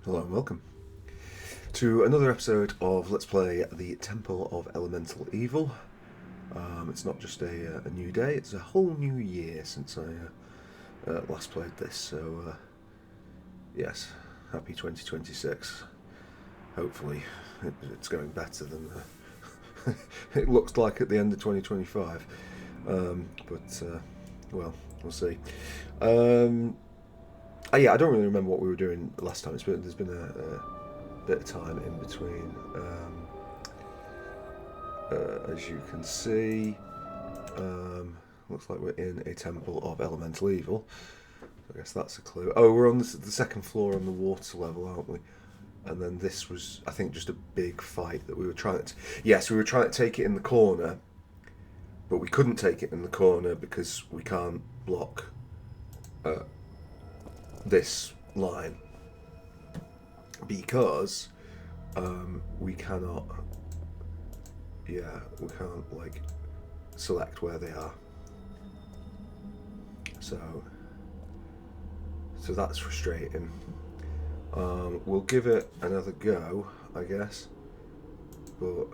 Hello and welcome to another episode of Let's Play the Temple of Elemental Evil. It's not just a new day, it's a whole new year since I last played this, so yes, happy 2026. Hopefully it's going better than it looks like at the end of 2025, but well, we'll see. Yeah, I don't really remember what we were doing last time. There's been a bit of time in between. As you can see, looks like we're in a temple of elemental evil. I guess that's a clue. Oh, we're on the second floor on the water level, aren't we? And then this was, I think, just a big fight that we were trying to... Yes, we were trying to take it in the corner, but we couldn't take it in the corner because we can't block this line, because we cannot, we can't like select where they are, so that's frustrating. We'll give it another go, I guess, but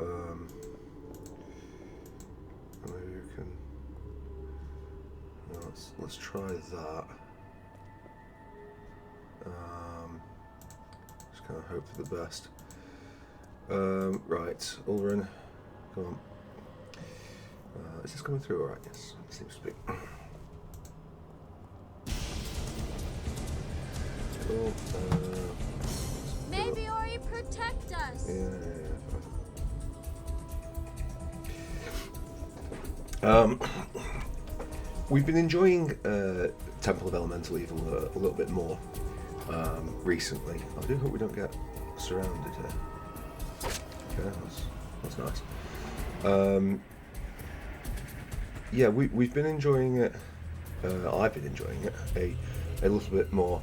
maybe we can, let's try that. Just kind of hope for the best. Right, Ulrin, come on. Is this coming through alright? Yes, it seems to be. Cool. Maybe Ori protect us. Yeah. We've been enjoying Temple of Elemental Evil a little bit more recently. I do hope we don't get surrounded here. Okay, that's nice. Yeah, we've been enjoying it. I've been enjoying it a little bit more,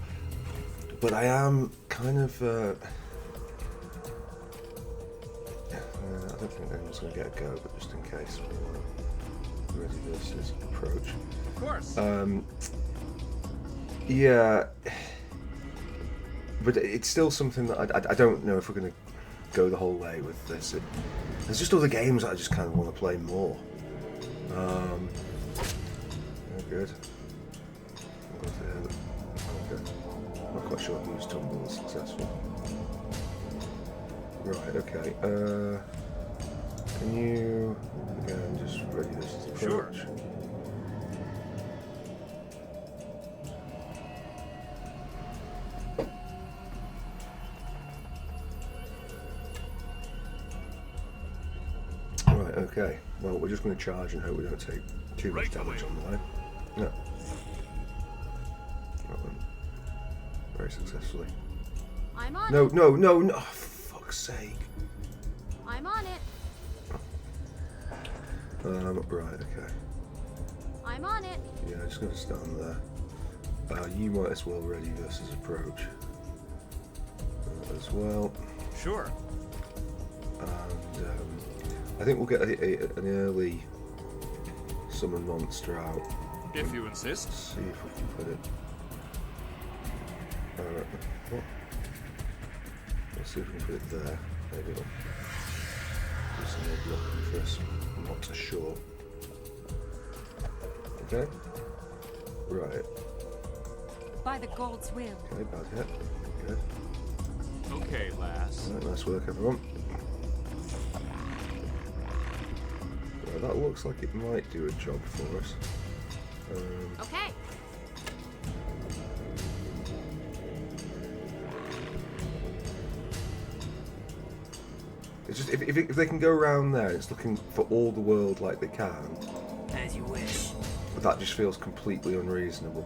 but I am kind of. I don't think anyone's going to get a go, but just in case. Ready versus approach. Of course. Yeah, but it's still something that I don't know if we're going to go the whole way with this. There's just other games that I just kind of want to play more. Good. Okay. Not quite sure whose tumble was successful. Right. Okay. Can you again just ready this as approach? Sure. Right. Okay. Well, we're just going to charge and hope we don't take too much damage on the line. No. That went very successfully. I'm on No, it. no, no, no! Oh, for fuck's sake. I'm on it. Right, okay. I'm on it. Yeah, I'm just going to stand there. You might as well ready versus approach as well. Sure. And I think we'll get an early summon monster out. If you insist. Let's see if we can put it. What? Let's see if we can put it there. Maybe it'll do some more blocking for us. I'm not so sure. Okay. Right. By the gold's will. Okay, bad hit. Good. Okay, lass. Right, nice work, everyone. Right, that looks like it might do a job for us. Okay. It's just if they can go around there, it's looking for all the world like they can. As you wish. But that just feels completely unreasonable.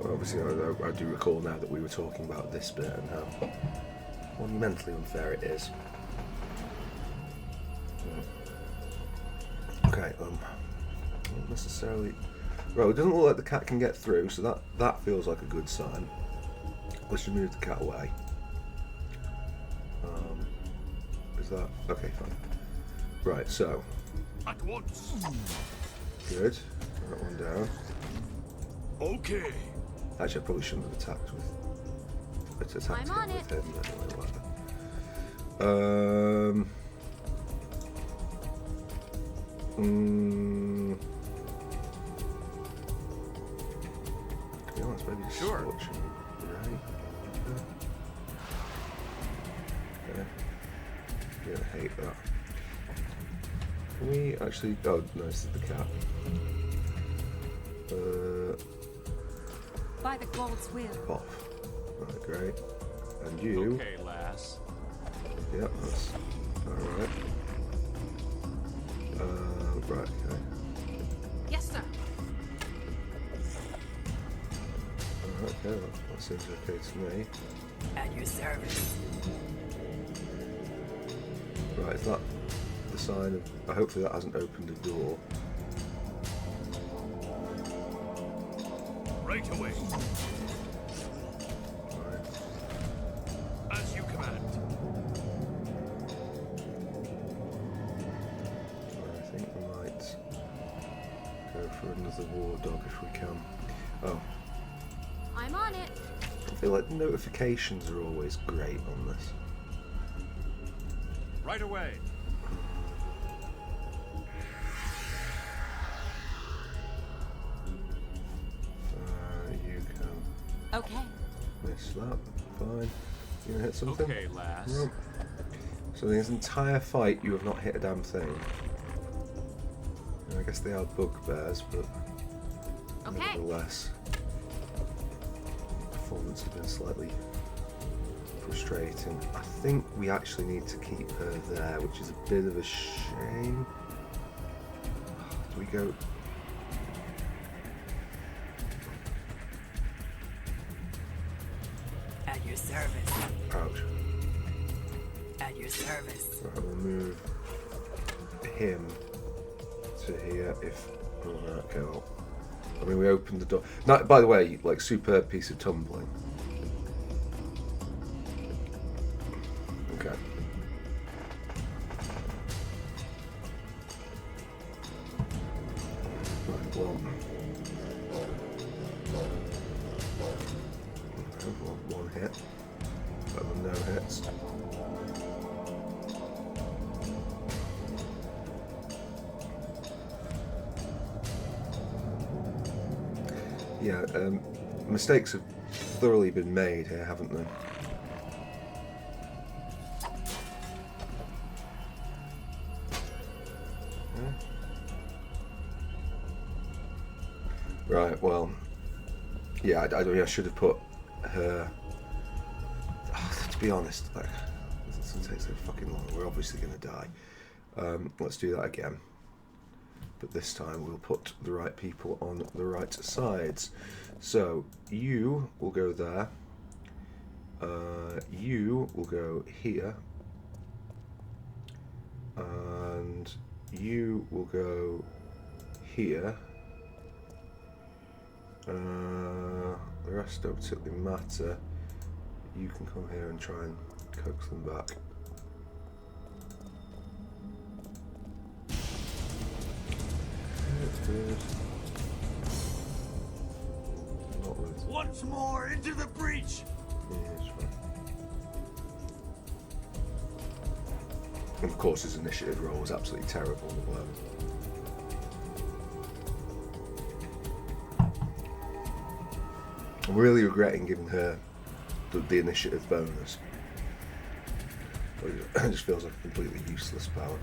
Obviously, I do recall now that we were talking about this bit and how monumentally unfair it is. Okay, not necessarily. Well, it doesn't look like the cat can get through, so that feels like a good sign. Let's just move the cat away. Is that okay? Fine. Right, so. At once. Good. That one down. Okay. Actually, I probably shouldn't have attacked with. I'm on with it. him. Anyway, whatever. To be honest, maybe just Sure. scorch him, right? Okay. You're gonna hate that. Can we actually? Oh, no, this is the cat. By the gold's will. Off. Right, great. And you. Okay, lass. Yep, that's alright. Right, okay. Yes, sir. Alright, okay, that seems okay to me. At your service. Right, is that the sign of... hopefully that hasn't opened a door. Right away. Right. As you command. I think we might go for another war dog if we can. Oh, I'm on it. I feel like notifications are always great on this. Right away. You can Okay. miss that. Fine. You gonna hit something? Okay, lass. Nope. So this entire fight you have not hit a damn thing. I guess they are bugbears, but Okay. nevertheless, performance has been slightly frustrating. I think we actually need to keep her there, which is a bit of a shame. Do we go? At your service. Ouch. At your service. Right, we'll move him to here if. Oh, right, okay, well. I mean, we opened the door. Now, by the way, like, superb piece of tumbling. Okay. Right, well. One hit. Better than no hits. Yeah, mistakes have thoroughly been made here, haven't they? Yeah. Right, well, yeah, I mean, I should have put her. To be honest, like, this doesn't take so fucking long. We're obviously going to die. Let's do that again. But this time we'll put the right people on the right sides. So you will go there. You will go here. And you will go here. The rest don't particularly matter. You can come here and try and coax them back. Good. Not with. Once more into the breach. Yeah, it's fine. And of course, his initiative roll was absolutely terrible. I'm really regretting giving her the initiative bonus. It just feels like a completely useless power.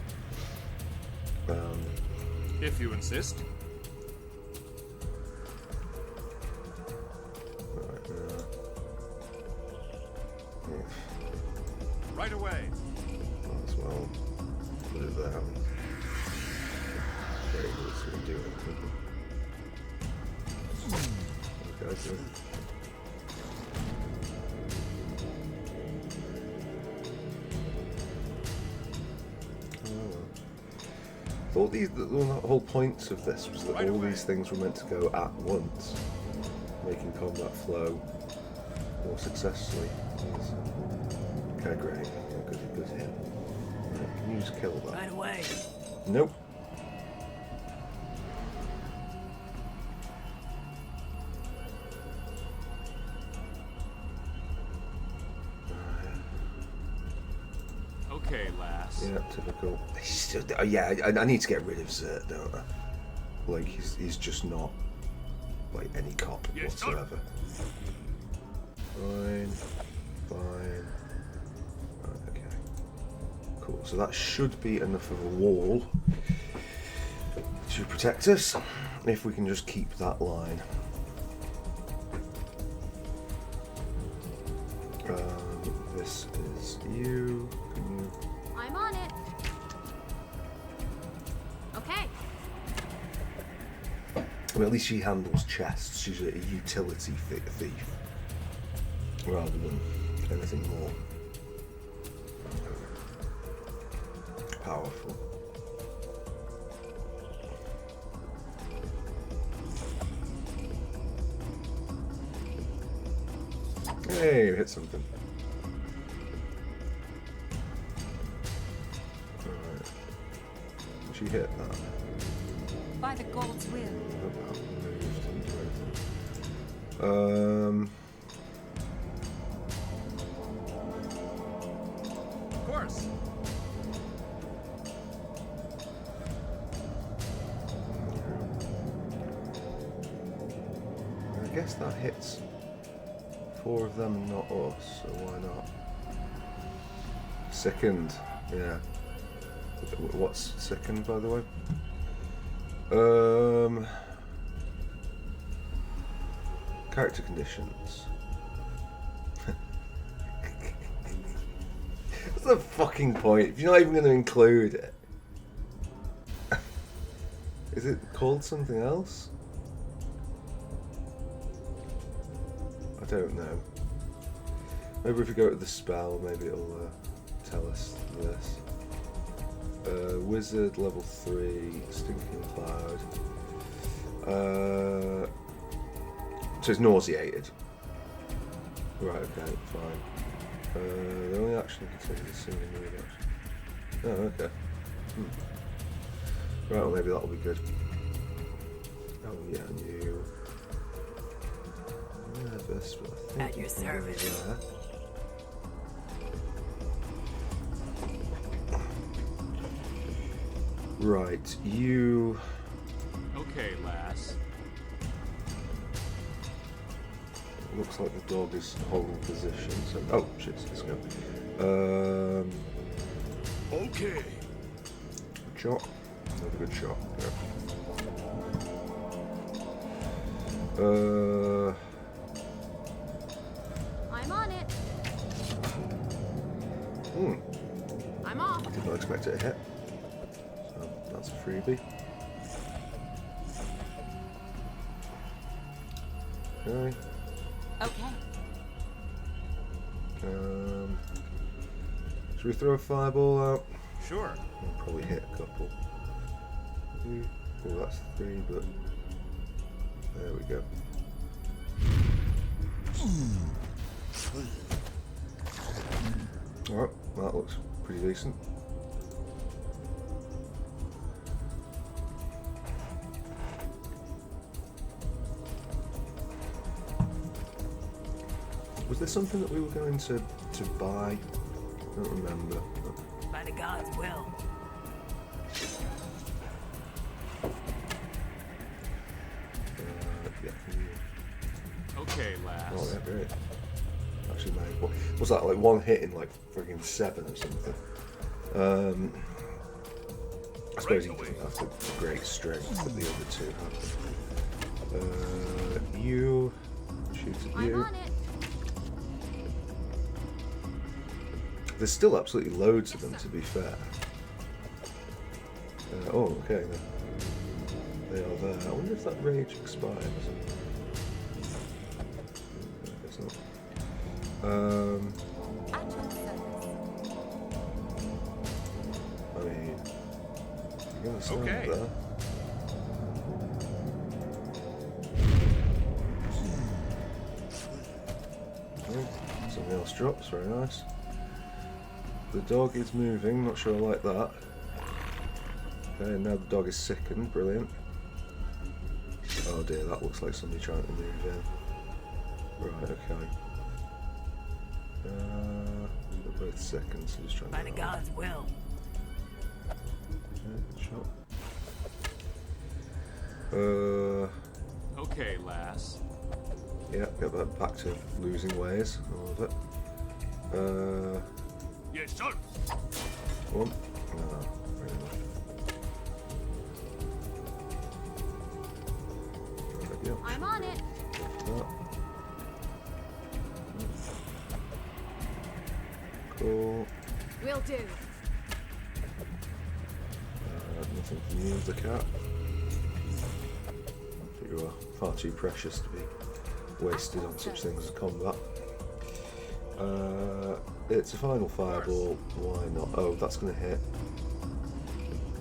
If you insist. Right away. Might as well put it there. Very good, it's going to do anything. Okay, good. Thought the whole point of this was that all these things were meant to go at once, making combat flow more successfully. Okay, great. Good hit. Right, can you just kill that? Right away. Nope. Okay, lass. Yeah, typical. Yeah, I need to get rid of Zert, don't I? Like, he's just not, like, any cop Yes, sir. whatsoever. Fine. Fine. Right, okay. Cool. So that should be enough of a wall to protect us, if we can just keep that line. This is you. Can you... I'm on it. Okay. I mean, at least she handles chests. She's a utility thief, rather than anything more powerful. Hey, we hit something. Alright. She hit that. By the gold's will. Of course. I guess that hits 4 of them, not us, so why not? Sickened, yeah. What's sickened, by the way? Character conditions. What's the fucking point if you're not even going to include it? Is it called something else? I don't know. Maybe if we go to the spell, maybe it'll tell us this. Wizard level 3, Stinking Cloud. So it's nauseated. Right, okay, fine. The only action I can take is a single move action. Oh, okay. Right, well maybe that'll be good. Oh yeah, and you. Nervous, but I think At your service. there. Right, you. Okay, lass. Looks like the dog is holding position. So, oh shit, let's go. Okay. Good shot. Another good shot. Yeah. I'm on it. I'm off. Did not expect it to hit. So that's a freebie. Okay. Okay. Should we throw a fireball out? Sure. I'll probably hit a couple. Oh, that's 3, but there we go. Alright, that looks pretty decent. Was there something that we were going to buy? I don't remember. By the god's will. Yeah. Okay, lass. Oh, yeah, great. Actually, made what was that, like one hit in like friggin' 7 or something? I suppose he doesn't have the great strength that the other two have. You shoot at I'm you. on it. There's still absolutely loads of them, to be fair. Oh, okay. They are there. I wonder if that rage expires. I guess not. At your service. I mean, you're gonna stand Okay. there. Okay, something else drops. Very nice. The dog is moving. Not sure I like that. Okay, now the dog is sickened. Brilliant. Oh dear, that looks like somebody trying to move in. Right, okay. They're both second, so just trying By to the get that gods' will. one. Okay, good shot. Okay, lass. Yeah, get that back to losing ways. All of it. Yes, sir. One. No, really. Right, yep. I'm on it. That. Cool. Will do. Nothing to use the cat. But you are far too precious to be wasted on such things as combat. It's a final fireball. Why not? Oh, that's going to hit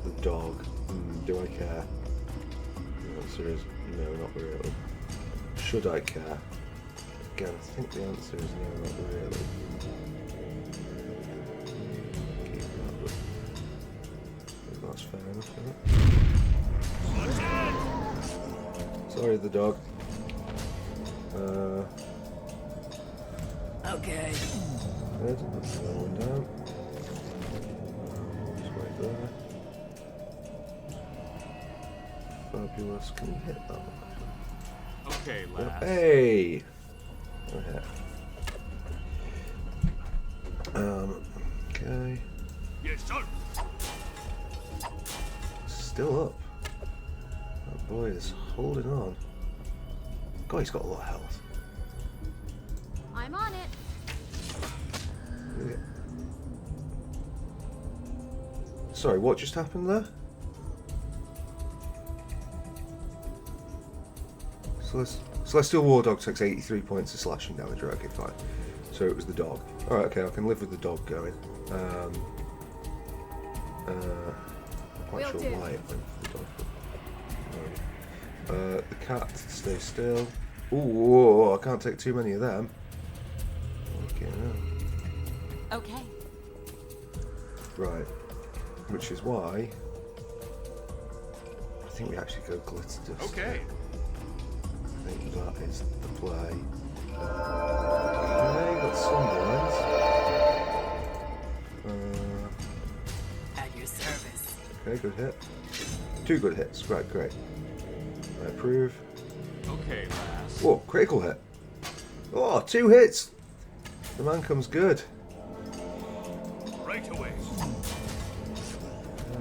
the dog. Do I care? The answer is no, not really. Should I care? Again, I think the answer is no, not really. Keep that, but I think that's fair enough, isn't it? Sorry, the dog. Okay. Good. That's another one down. Just right there. Fabulous. Can you hit that one? Okay, lass. Hey! Okay. Okay. Yes, sir. Still up. That boy is holding on. God, he's got a lot of health. I'm on it. Yeah. Sorry, what just happened there? Celestial War Dog takes 83 points of slashing damage. Right, okay, fine. So it was the dog. Alright, okay, I can live with the dog going. I'm not quite sure why it went for the dog. But, no. The cat stays still. Ooh, I can't take too many of them. Okay, no. Okay. Right. Which is why I think we actually go glitter dust. Okay. I think that is the play. Okay, got Sunderland. At your service. Okay, good hit. 2 good hits. Right, great. I approve. Okay, lass. Whoa, critical hit. Oh, 2 hits. The man comes good. Right away.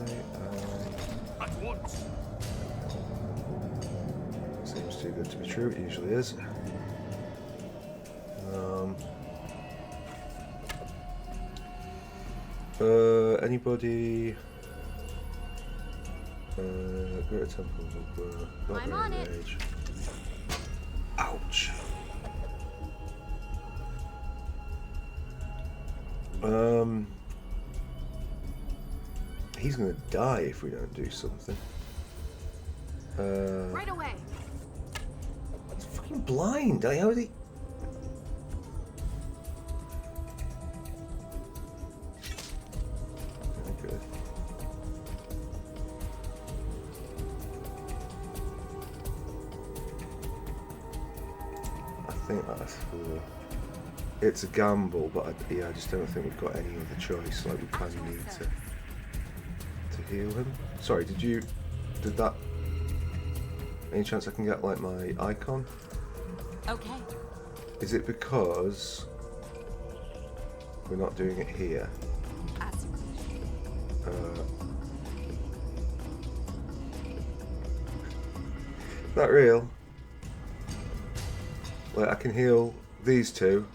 Okay, At once. seems too good to be true. It usually is. Anybody? Greater Temple of I'm on it. Rage. Ouch. He's gonna die if we don't do something. Right away. It's fucking blind. How is he? Good. I think that's cool. It's a gamble, but I just don't think we've got any other choice. Like, we kind of need to heal him. Sorry, did that? Any chance I can get like my icon? Okay. Is it because we're not doing it here? As you wish. Not real. Like, I can heal these two,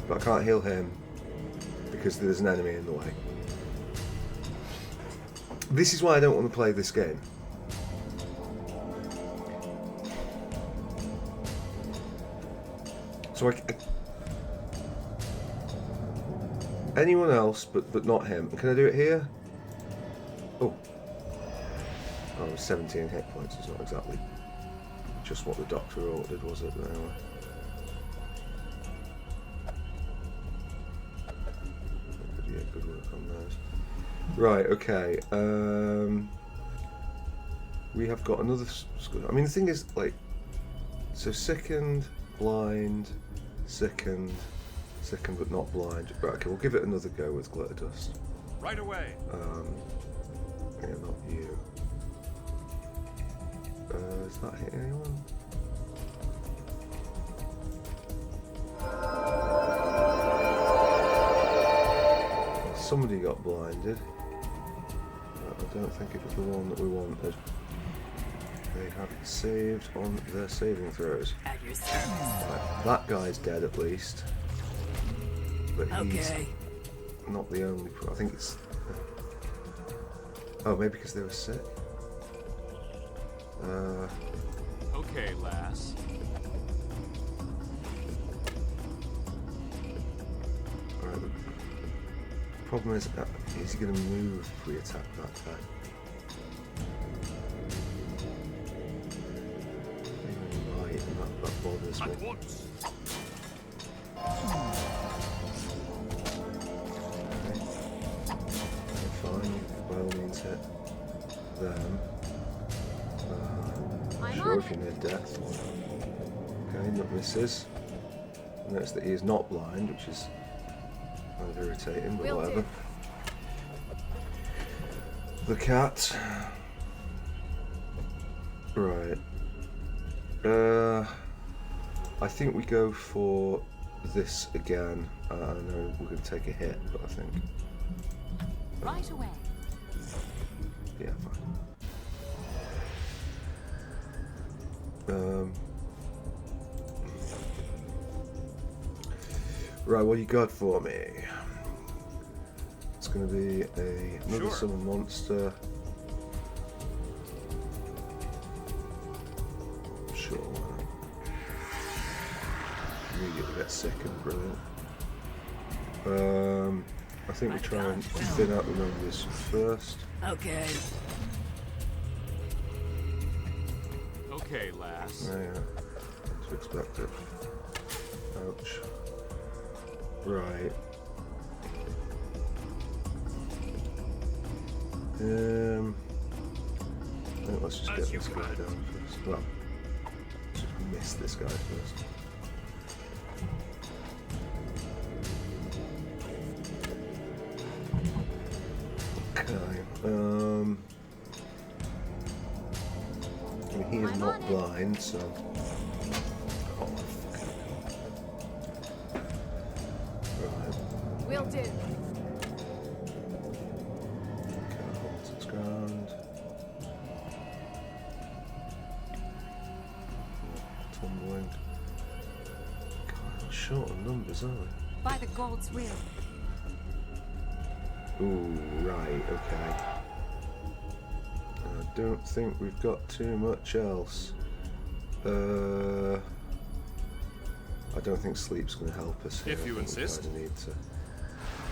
but I can't heal him because there's an enemy in the way. This is why I don't want to play this game. So anyone else but not him. Can I do it here? Oh, 17 hit points is not exactly just what the doctor ordered, was it? Anyway. Yeah, good work on those. Right, okay. We have got another. I mean, the thing is, like, so sickened, blind, sickened, Sickened but not blind. Right, okay, we'll give it another go with glitter dust. Right away. Yeah, not you. Is that hitting anyone? Somebody got blinded. I don't think it was the one that we wanted. They have saved on their saving throws. At your service. Right, that guy's dead at least. But he's not the only. I think it's. Oh, maybe because they were sick. Okay, lass. Right. The problem is he going to move if we attack that guy? Right, and that bothers me. At once. Fine, by all means hit them. I'm Sure, on if it. you're near death. Okay, that misses. Notice that he is not blind, which is kind of irritating, but Will whatever. do. The cat. Right. I think we go for this again. I know we're going to take a hit, but I think. Right away. Yeah, fine. Right, what you got for me? It's going to be another Sure. summon monster. Sure, why not? Immediately get sick and brilliant. I think we try and thin out the numbers first. Okay. Okay, lass. Yeah, to expect it. Ouch. Right. I think let's just get As you this guy command. down first. Well, just miss this guy first. Okay. I mean, he is I'm not on it. blind, so. Oh, fucking God. Right. Will do. Okay, hold 6 grand. Tumbling. God, I'm short on numbers, aren't we? By the gods' will. Ooh, right, okay. I don't think we've got too much else. I don't think sleep's going to help us here. If you I think we insist. kinda need to. I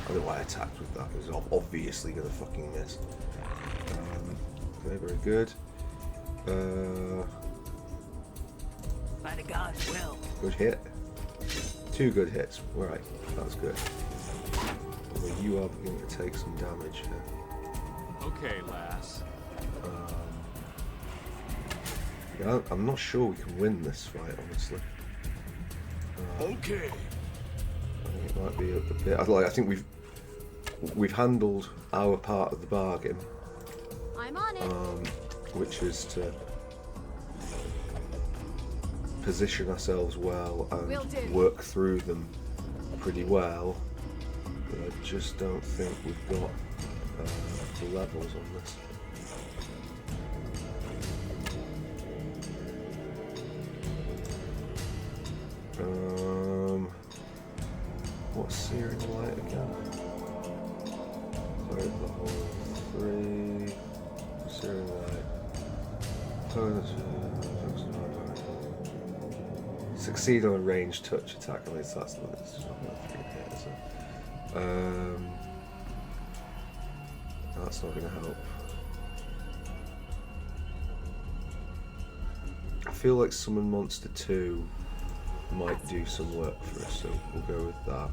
don't know why I attacked with that. It was obviously going to fucking miss. Okay, very good. By the gods' will. Good hit. 2 good hits. Right, that's good. Although you are beginning to take some damage here. Okay, lass. Yeah, I'm not sure we can win this fight, honestly. Okay. I think it might be a bit. I think we've handled our part of the bargain, I'm on it. which is to position ourselves well Will and do. work through them pretty well. But I just don't think we've got the levels on this. What's Searing Light again? Sorry, the whole 3. Searing Light. Succeed on a ranged touch attack. I mean, that's not going to hit, is it? That's not going to help. I feel like Summon Monster 2 might do some work for us, so we'll go with that.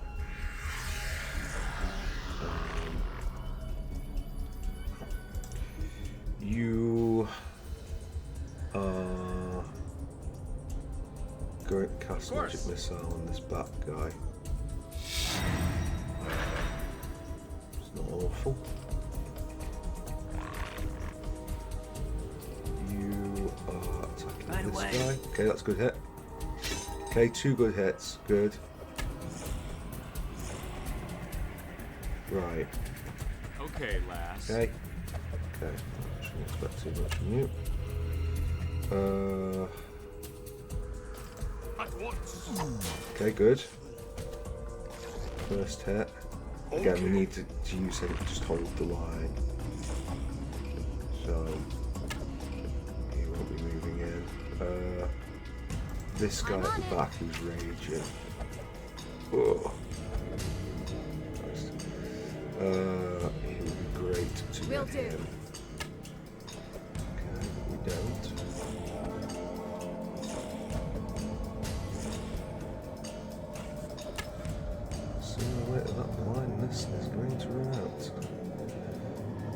You are going to cast Magic Missile on this bat guy. awful. You are attacking Right this away. guy. Okay, that's a good hit. Okay, 2 good hits. Good. Right. Okay, lass. Okay. Okay. Shouldn't expect too much from you. At once. Okay, good. First hit. Again, Okay. we need to use it. Just hold the line. So he won't be moving in. This guy I'm at on the it. back who's raging. Oh. Nice. It would be great to Will get do. him. Okay, but we don't. Sooner or later that blindness is going to run out.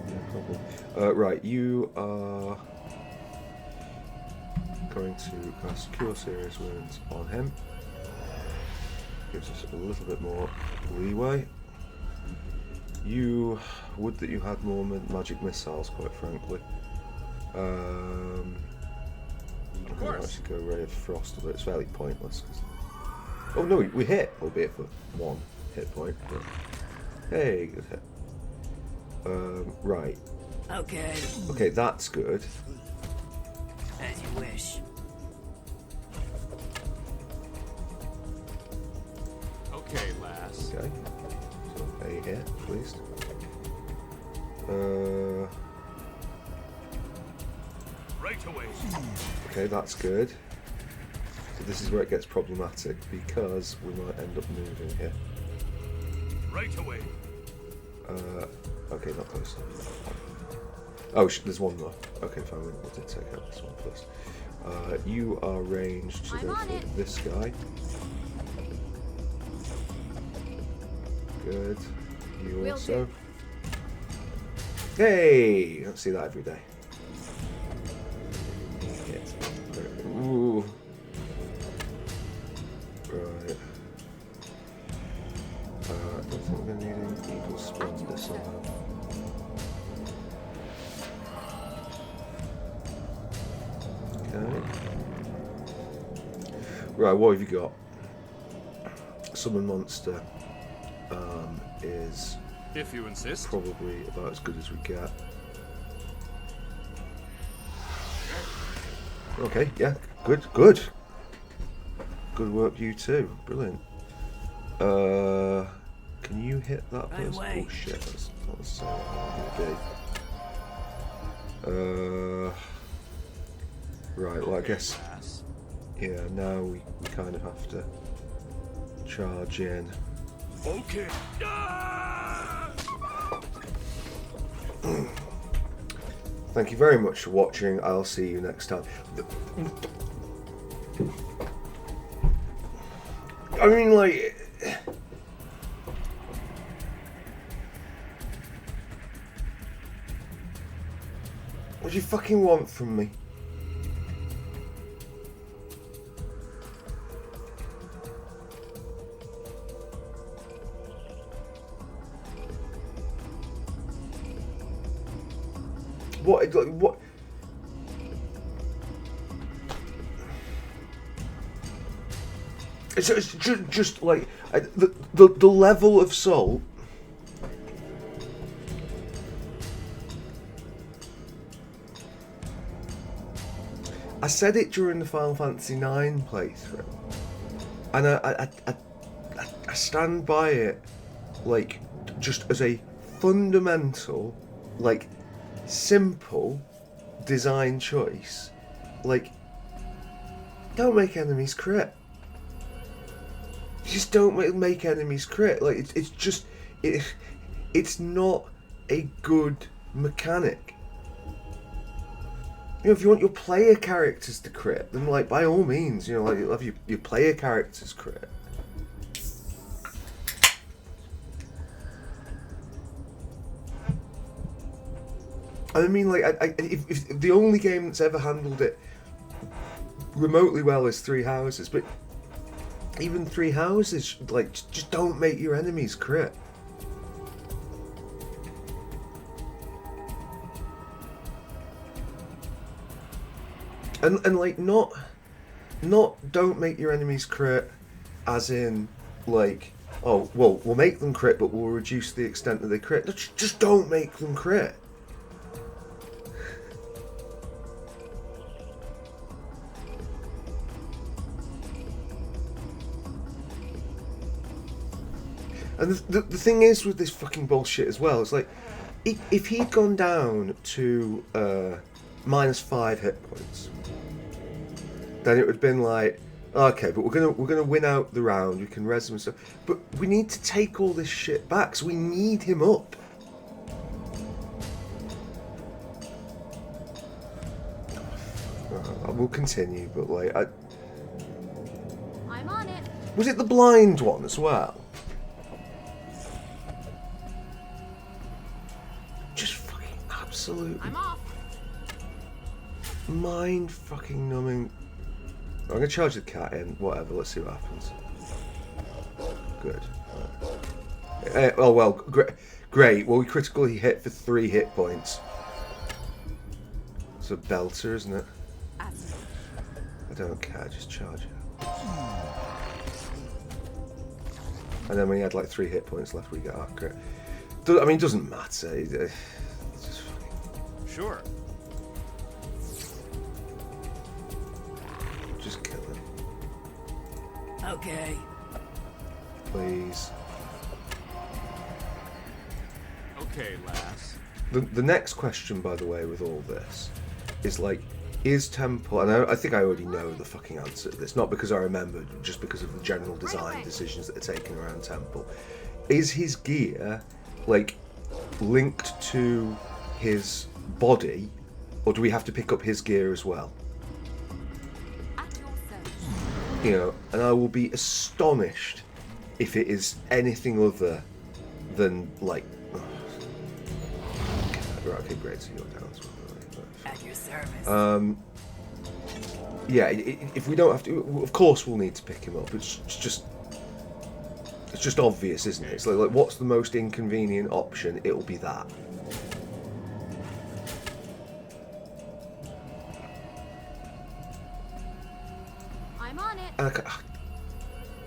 No problem. Right, you are going to cast Cure Serious Wounds on him. Gives us a little bit more leeway. You would that you had more magic missiles, quite frankly. I'm going to actually go Ray of Frost, but it's fairly pointless. Oh no, we hit, albeit for 1 hit point. But hey, good hit. Right. Okay. Okay, that's good. As you wish. Okay, lass. Okay. So a hit, at least. Right away. Okay, that's good. So this is where it gets problematic because we might end up moving here. Right away. Okay, not close. Oh, there's one more. Okay, fine. We'll take out this one first. You are ranged to I'm go on for it. this guy. Good. You Will also. do. Hey! You don't see that every day. Hit. Ooh. Right. I don't think we're going to need any Eagle Splendor somehow. Okay. Right, what have you got? Summon Monster is If you insist. probably about as good as we get. Okay, yeah, good. Good work, you too. Brilliant. Can you hit that Right person? away. Oh shit, that's not the same one. Right, well I guess, Lass. yeah, now we kind of have to charge in. Okay. Ah! Thank you very much for watching. I'll see you next time. I mean, like... What do you fucking want from me? What? Like, what? It's just like the level of salt. I said it during the Final Fantasy IX playthrough, and I stand by it, like just as a fundamental, like simple design choice. Like, don't make enemies crit. Just don't make enemies crit. Like it's just it's not a good mechanic. You know, if you want your player characters to crit, then like by all means, you know, like you have your player characters crit. I mean, like, if the only game that's ever handled it remotely well is Three Houses, but even Three Houses, like, just don't make your enemies crit. And like not don't make your enemies crit, as in like, oh well, we'll make them crit, but we'll reduce the extent that they crit. Just don't make them crit. And the thing is with this fucking bullshit as well, it's like, if he'd gone down to -5 hit points, then it would have been like, okay, but we're gonna win out the round. We can res him and stuff, but we need to take all this shit back, so we need him up. We'll continue, but like, I'm on it. was it the blind one as well? Just fucking absolutely I'm off. mind fucking numbing. I'm gonna charge the cat in. Whatever. Let's see what happens. Good. Oh well. Great. Well, we critically hit for 3 hit points. It's a belter, isn't it? I don't care. Just charge it. And then when he had like 3 hit points left, we get our crit. I mean, it doesn't matter. It's just fucking... Sure. Just kill him. Okay. Please. Okay, lass. The next question, by the way, with all this, is like, is Temple... And I think I already know the fucking answer to this. Not because I remembered, just because of the general design decisions that are taken around Temple. Is his gear, like, linked to his body, or do we have to pick up his gear as well? At your service. You know, and I will be astonished if it is anything other than, like... Okay, great, so you're down as well. At your service. Yeah, if we don't have to... Of course we'll need to pick him up. It's just obvious, isn't it? It's like what's the most inconvenient option? It'll be that. I'm on it. And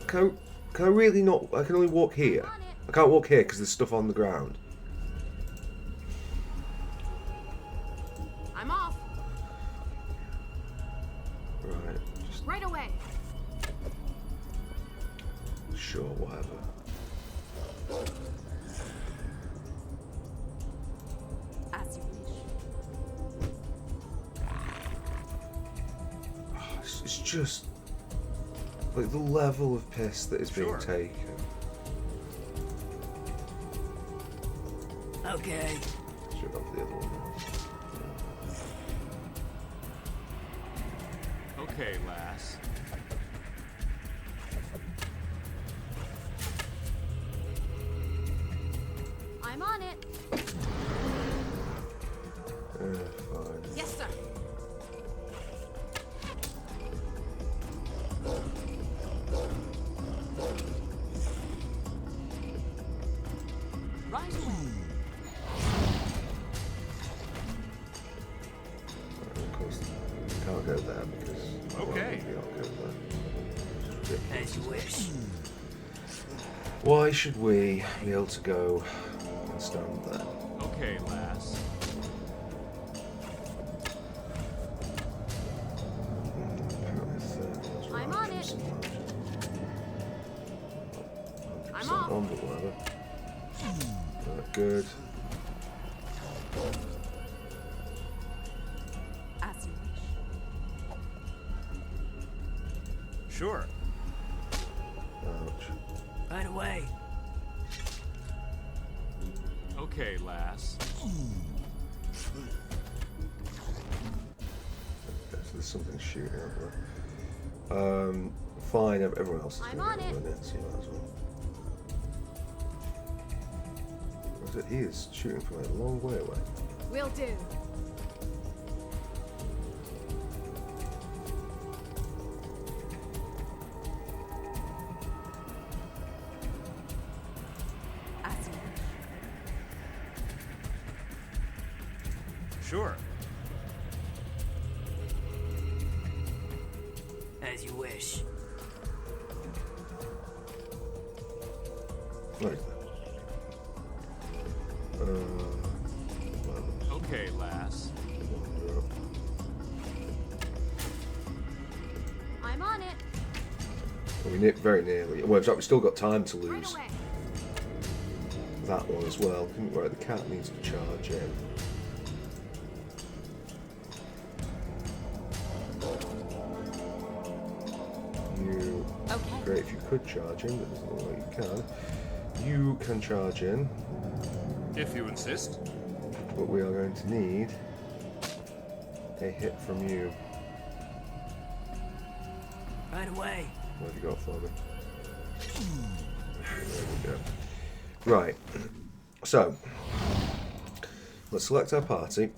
can I really not... I can only walk here. I can't walk here because there's stuff on the ground. I'm off. Right, just... Right away. Sure, whatever. As you wish. It's just... like the level of piss that is being taken. Okay. Should go for the other one now. Okay, lass. I'm on it. Fine. Yes, sir. Right away. Of course, can't go there because... Okay. Well, I'll go there. As you wish. Why should we be able to go and stand there? Okay, lass. Apparently 30 was I'm right, on it. 100% I'm off. on, but whatever. Good. As you wish. Sure. Ouch. Right away. Okay, lass. Okay, so there's something shooting out there. Fine, everyone else is I'm going on to it. run in, so you might as well. He is shooting from a long way away. Will do. As you wish. Sure. As you wish. Right. Okay, lass. Wander up. I'm on it. Very nearly. Well, in fact, we've still got time to Right lose away. that one as well. Right, the cat needs to charge in. You. Okay. Great if you could charge in, but it doesn't look like you can. You can charge in, If you insist. but we are going to need a hit from you. Right away. What have you got for me? There we go. Right. So, let's select our party.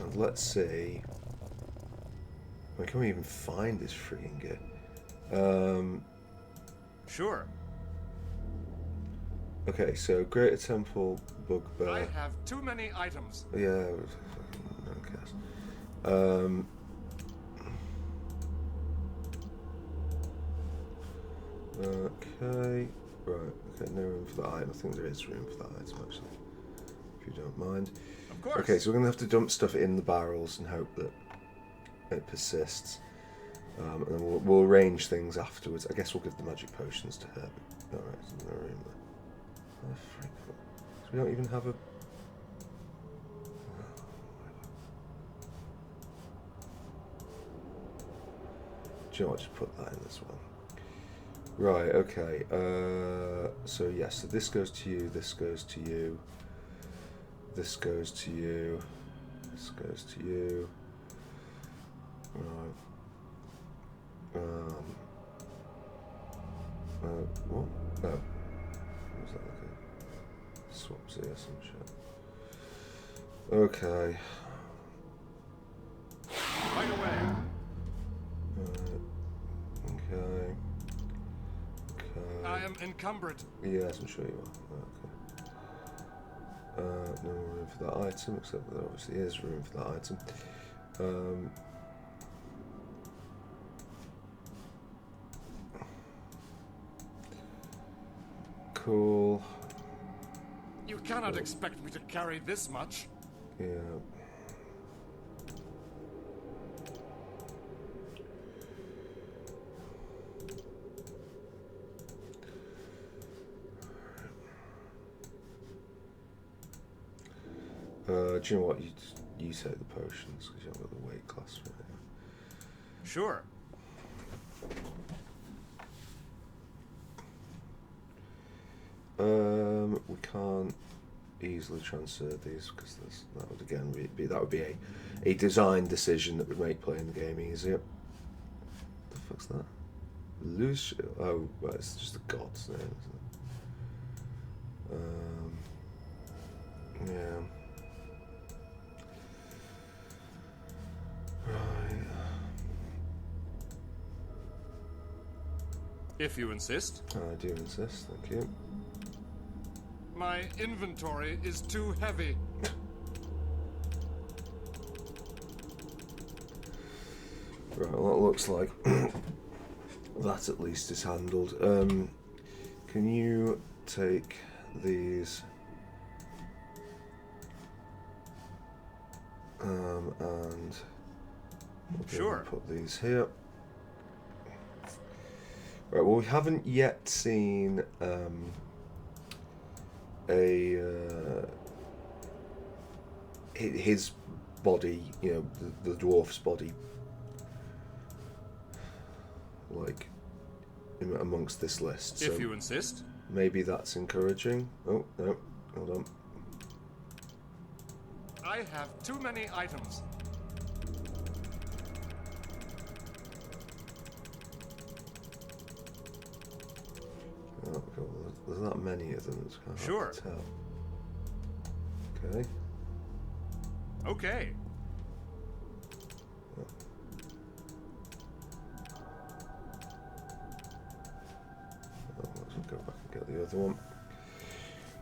And let's see. Can we even find this freaking gear? Sure. Okay, so Greater Temple Bugbear. I have too many items. Yeah, no cares. Okay, right. Okay, no room for that item. I think there is room for that item actually, if you don't mind. Of course. Okay, so we're gonna have to dump stuff in the barrels and hope that it persists. And then we'll arrange things afterwards. I guess we'll give the magic potions to her. Alright, there's no room there. Oh, freak. So we don't even have a... Do you know what? Just put that in this one. Right, okay. So yes, so this goes to you, this goes to you, this goes to you, this goes to you. Right. What? Oh. Was that like a swaps here, some shit? Okay. Right away. Okay. I am encumbered. Yes, I'm sure you are. Okay. No room for that item, except that there obviously is room for that item. Cool. You cannot expect me to carry this much. Yeah. Do you know what? You take the potions because you haven't got the weight class for it. Sure. We can't easily transfer these because that would again be a design decision that would make playing the game easier. What the fuck's that? Loose. Oh, right, it's just the god's name, isn't it? Yeah. Right. If you insist. I do insist. Thank you. My inventory is too heavy. Right, well, that looks like that at least is handled. Can you take these and we'll Sure. put these here. Right, well, we haven't yet seen his body, you know, the dwarf's body, like amongst this list. So If you insist. maybe that's encouraging. Oh no, hold on. I have too many items. Oh, God, there's not many of them. It's kind of Sure. hard to tell. Okay. Okay. Let's go back and get the other one.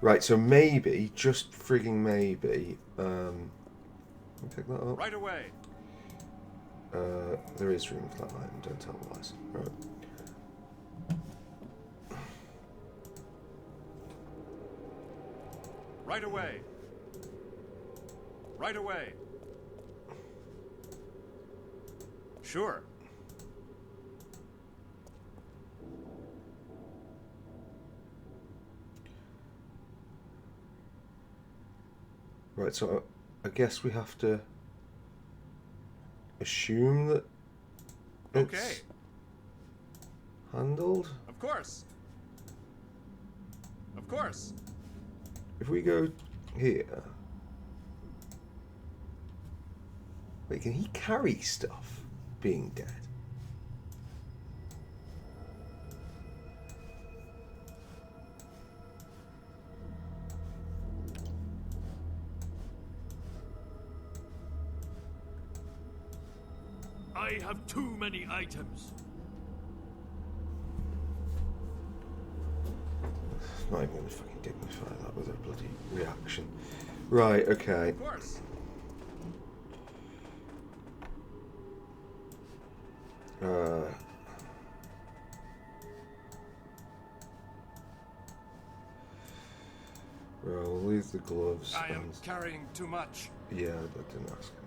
Right, so maybe, just frigging maybe, Can we pick that up? Right away. There is room for that item, don't tell lies. Right. Right away. Right away. Sure. Right, so I guess we have to assume that it's Okay. handled. Of course. Of course. If we go here, wait, can he carry stuff being dead? I have too many items. Not even gonna fucking dignify that with a bloody reaction. Right, okay. Of course. Well, we'll leave the gloves. I am and- carrying too much. Yeah, I didn't ask him.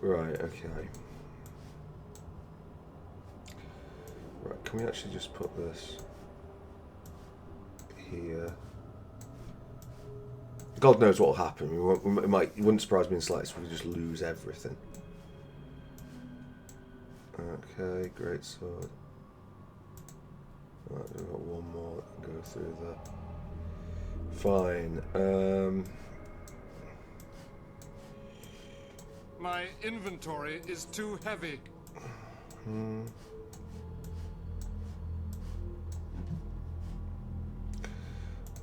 Right, okay. Right, can we actually just put this here? God knows what will happen. It wouldn't surprise me in the slightest if we just lose everything. Okay, great sword. Right, we've got one more that can go through there. Fine. My inventory is too heavy.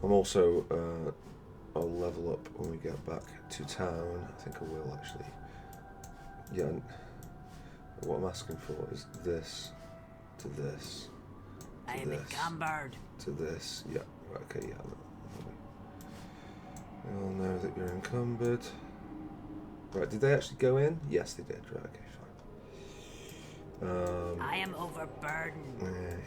I'm also, I'll level up when we get back to town. I think I will actually. Yeah, what I'm asking for is this to this I to am this encumbered. to this. Yeah, okay, yeah. We all know that you're encumbered. Right, did they actually go in? Yes, they did. Right, okay, fine. I am overburdened. Yeah,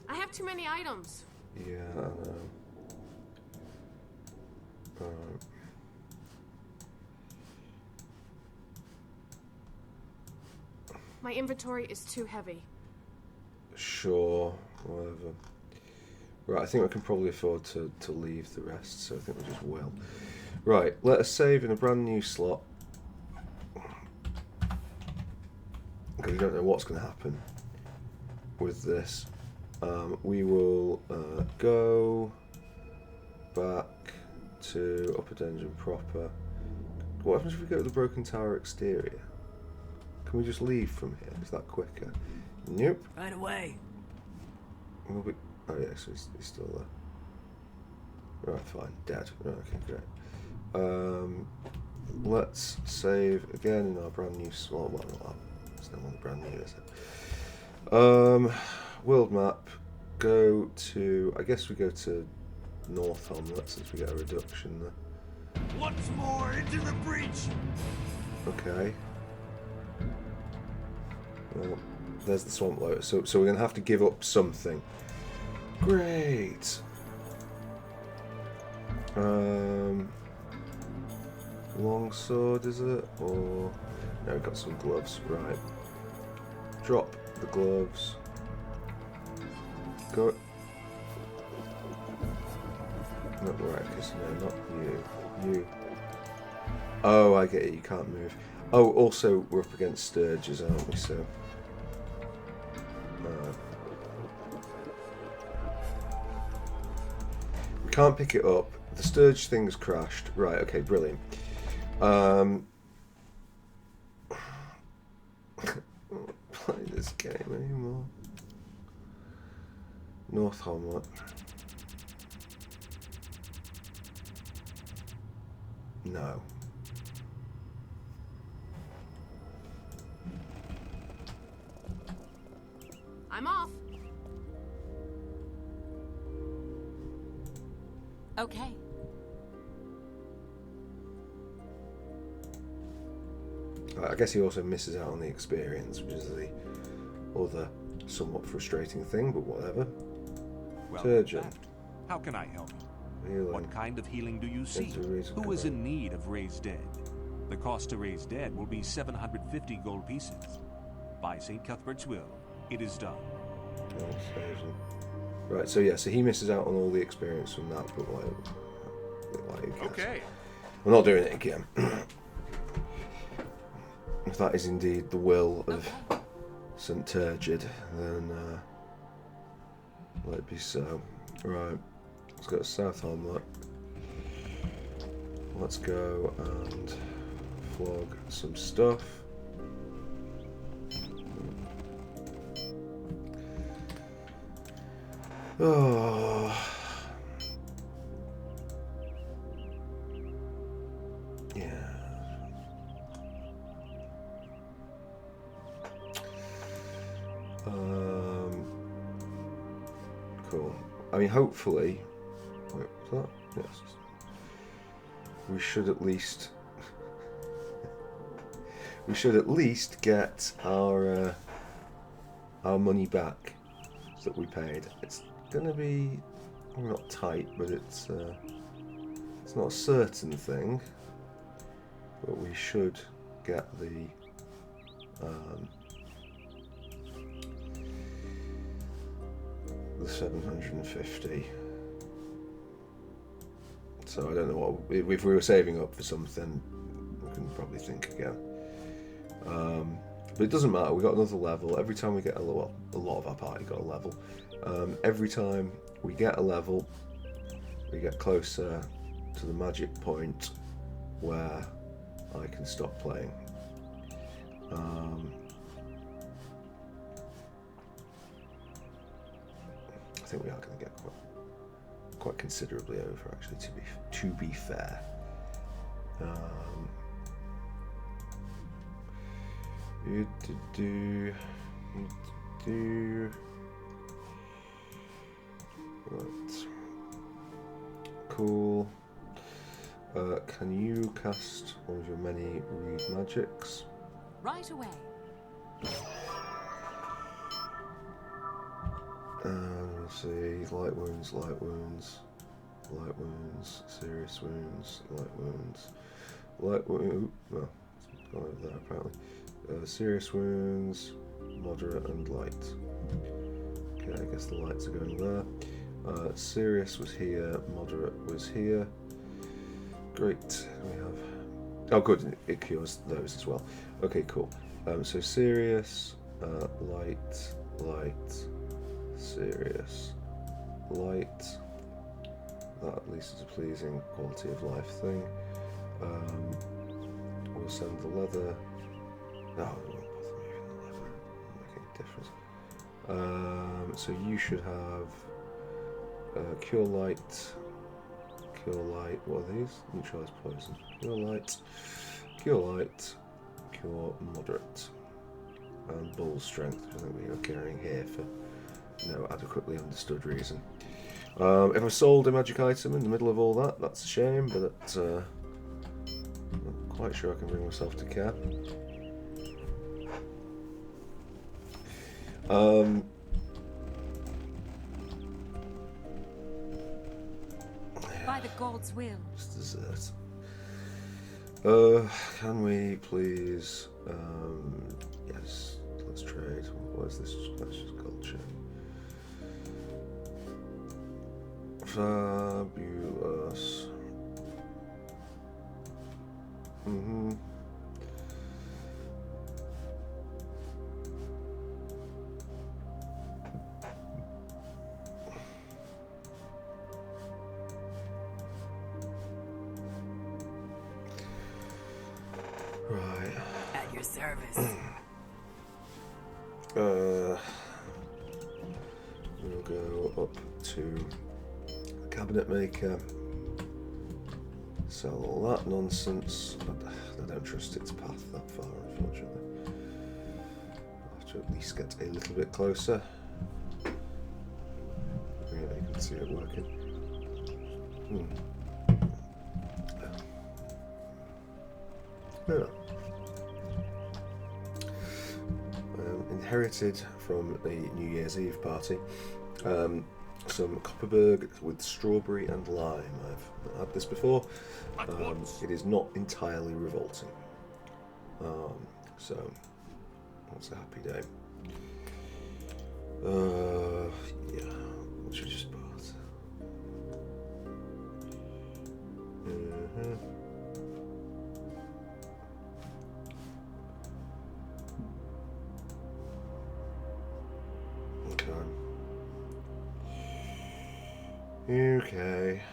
I have too many items. yeah, I know. My inventory is too heavy. Sure, whatever. Right, I think we can probably afford to leave the rest, so I think we just will. Right, let us save in a brand new slot. Because we don't know what's going to happen with this. We will go back to Upper Dungeon proper. What happens if we go to the Broken Tower exterior? Can we just leave from here? Is that quicker? Nope. Right away. We'll be, oh yeah, so he's still there. Right, fine. Dead. Right, okay, great. Let's save again in our brand new slot. Well, not that. It's no longer brand new, is it? World map. Go to, I guess we go to North Hamlet since we get a reduction there. Once more into the breach. Okay. Well, there's the Swamp Lotus. So we're going to have to give up something. Great. Long sword, is it? Or no, we've got some gloves. Right. Drop the gloves. Go. Not right, because no, not you. You. Oh, I get it. You can't move. Oh, also we're up against Sturges, aren't we? So. We can't pick it up. The Sturge thing's crashed. Right, okay, brilliant. Play this game anymore. North Hamlet. No. I'm off. Okay. I guess he also misses out on the experience, which is the other somewhat frustrating thing, but whatever. Well, Turgid. how can I help you? Healing. What kind of healing do you seek? Who is in need of raised dead? The cost to raise dead will be 750 gold pieces. By St. Cuthbert's will, it is done. Right, so yeah, so he misses out on all the experience from that, but Okay. we're not doing it again. If that is indeed the will of St. Turgid, then let it be so. Right, let's go to South Hamlet. Let's go and flog some stuff. Oh. Yeah. Cool. I mean, hopefully. Wait, was that? Yes. We should at least. We should at least get our money back that we paid. It's gonna be not tight, but it's not a certain thing. But we should get the 750. So I don't know what if we were saving up for something, we can probably think again. But it doesn't matter. We got another level every time we get a lot of our party got a level. Every time we get a level, we get closer to the magic point where I can stop playing. I think we are going to get quite considerably over, actually. To be fair. Right. Cool. Can you cast one of your many read magics? Right away. Let's see. Light wounds, light wounds, light wounds, serious wounds, light wounds, light wounds. Well, it's gone over there apparently. Serious wounds, moderate and light. Okay, I guess the lights are going there. Serious was here, moderate was here. Great, we have... Oh good, it cures those as well. Okay, cool. So serious, light, light, serious, light. That at least is a pleasing quality of life thing. We'll send the leather. No, it won't bother moving the leather. Making a difference. So you should have cure light. Cure light. What are these? Neutralize poison. Cure light. Cure light. Cure moderate. And bull strength, which I think we are carrying here for no adequately understood reason. If I sold a magic item in the middle of all that, that's a shame, but I'm not quite sure I can bring myself to care. By the gods' will. Just dessert. Can we please? Yes, let's trade. What is this? Let's just culture. Fabulous. Right. At your service. We'll go up to the cabinet maker. Sell all that nonsense. I don't trust its path that far, unfortunately. I'll have to at least get a little bit closer. Yeah, you can see it working. Yeah. Inherited from a New Year's Eve party. Some Copperberg with strawberry and lime. I've not had this before. It is not entirely revolting. So, that's a happy day. Yeah, what should we just bought? Okay.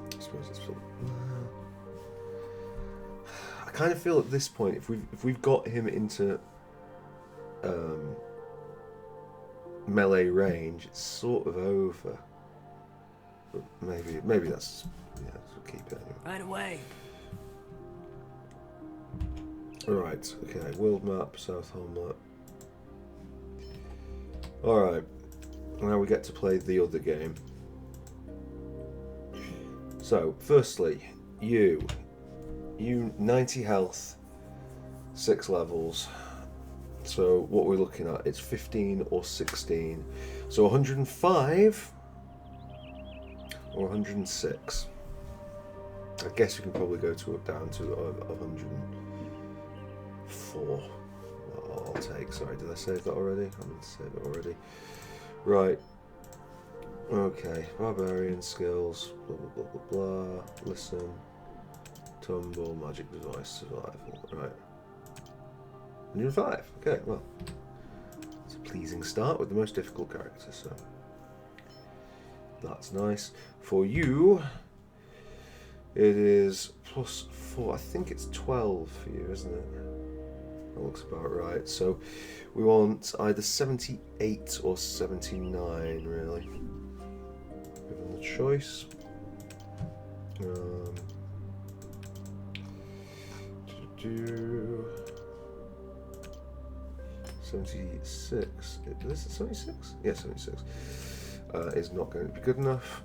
I suppose it's still... I kind of feel at this point, if we've got him into melee range, it's sort of over. But maybe that's we'll keep it anyway. Right away. Alright, okay, world map, South Hamlet. Alright, now we get to play the other game. So, firstly, you 90 health, 6 levels. So what we're looking at, it's 15 or 16. So 105 or 106. I guess you can probably go down to 104. I'll take. Sorry, did I save that already? I didn't save it already. Right. Okay. Barbarian skills. Blah blah blah blah blah. Listen. Tumble. Magic device. Survival. Right. 105. Okay. Well, it's a pleasing start with the most difficult character. So that's nice. For you, it is +4. I think it's 12 for you, isn't it? That looks about right. So we want either 78 or 79, really. Given the choice. 76. Is it 76? Yeah, 76. Is not going to be good enough.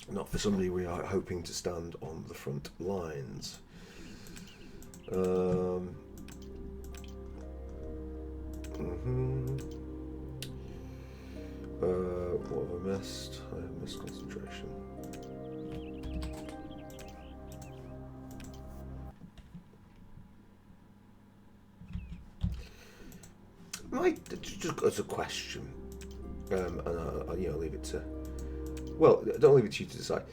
Not for somebody we are hoping to stand on the front lines. What have I missed? I have missed concentration. Just as a question, and I leave it to. Well, don't leave it to you to decide.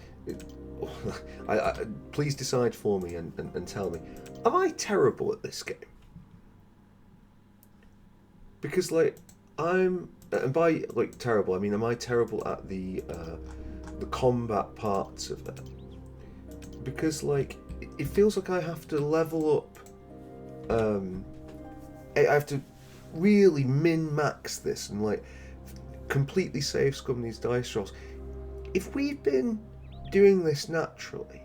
Please decide for me and tell me: am I terrible at this game? Because and by terrible, I mean am I terrible at the combat parts of it? Because it feels like I have to level up. I have to really min-max this and completely save scum these dice rolls. If we've been doing this naturally,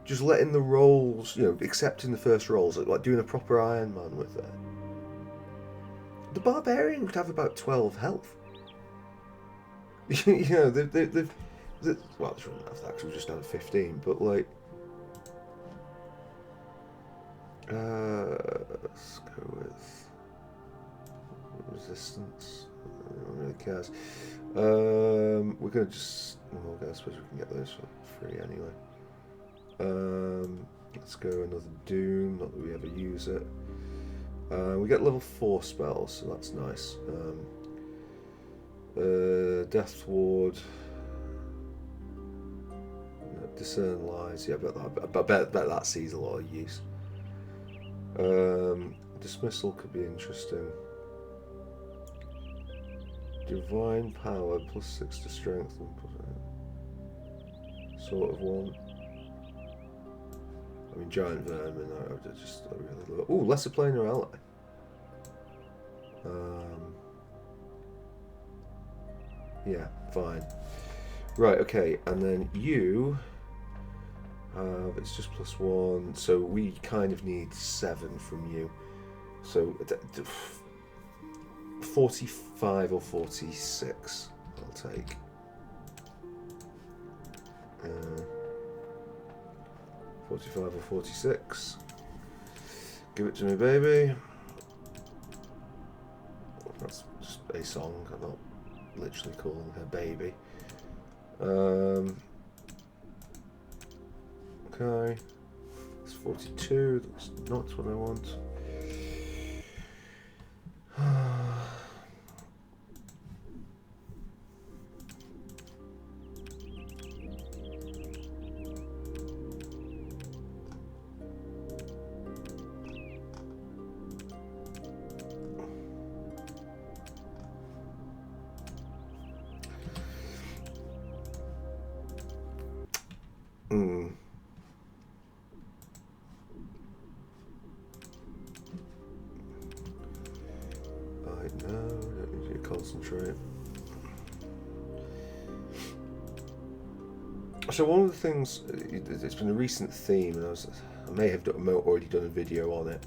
just letting the rolls, accepting the first rolls, like doing a proper Iron Man with it, the barbarian could have about 12 health. They've well, they shouldn't have that because we just had 15, but let's go with resistance. No one really cares. We're gonna just. Well, I suppose we can get those for free anyway. Let's go another Doom. Not that we ever use it. We get level 4 spells, so that's nice. Death Ward. Discern Lies. Yeah, I bet that sees a lot of use. Dismissal could be interesting. Divine Power +6 to Strength and sort of one. I mean, Giant Vermin. I really love it. Ooh, Lesser Planar Ally. Yeah, fine. Right, okay, and then you. It's just +1, so we kind of need 7 from you. So 45 or 46 I'll take. 45 or 46. Give it to me, baby. That's just a song. I'm not literally calling her baby. Okay. It's 42. That's not what I want. I know, don't need to concentrate. So one of the things, it's been a recent theme, and I may have already done a video on it,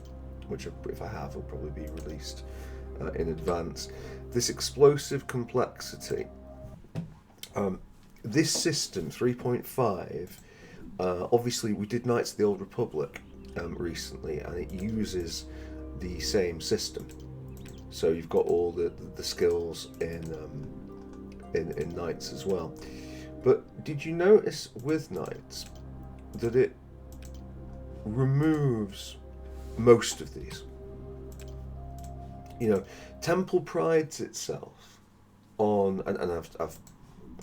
which if I have, will probably be released in advance. This explosive complexity. This system, 3.5, obviously we did Knights of the Old Republic recently, and it uses the same system. So you've got all the skills in Knights as well. But did you notice with Knights that it removes most of these? You know, Temple prides itself on, and I've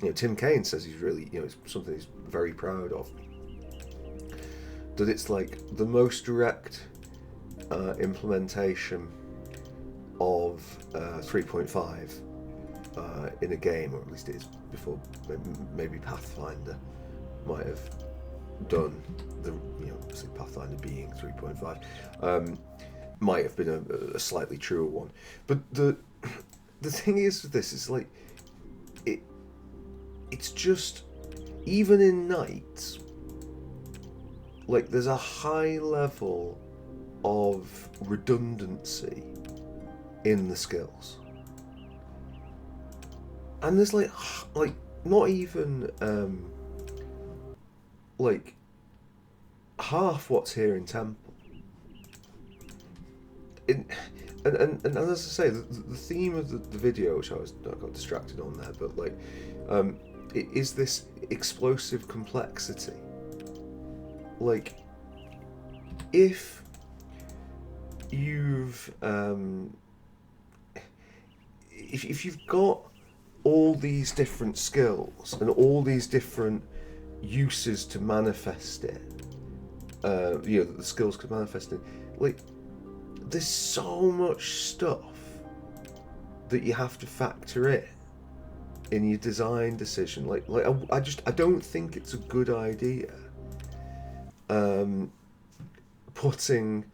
you know, Tim Kaine says he's really, you know, it's something he's very proud of, that it's like the most direct implementation of 3.5 in a game, or at least it is before. Maybe Pathfinder might have done the, you know, obviously Pathfinder being 3.5, might have been a slightly truer one. But the thing is with this is like it's just, even in Knights, like there's a high level of redundancy in the skills, and there's like not even like half what's here in Temple. And as I say, the theme of the video, which I got distracted on there, but like it is this explosive complexity. Like if you've if you've got all these different skills and all these different uses to manifest it, you know, that the skills could manifest it, like there's so much stuff that you have to factor in your design decision. Like I don't think it's a good idea putting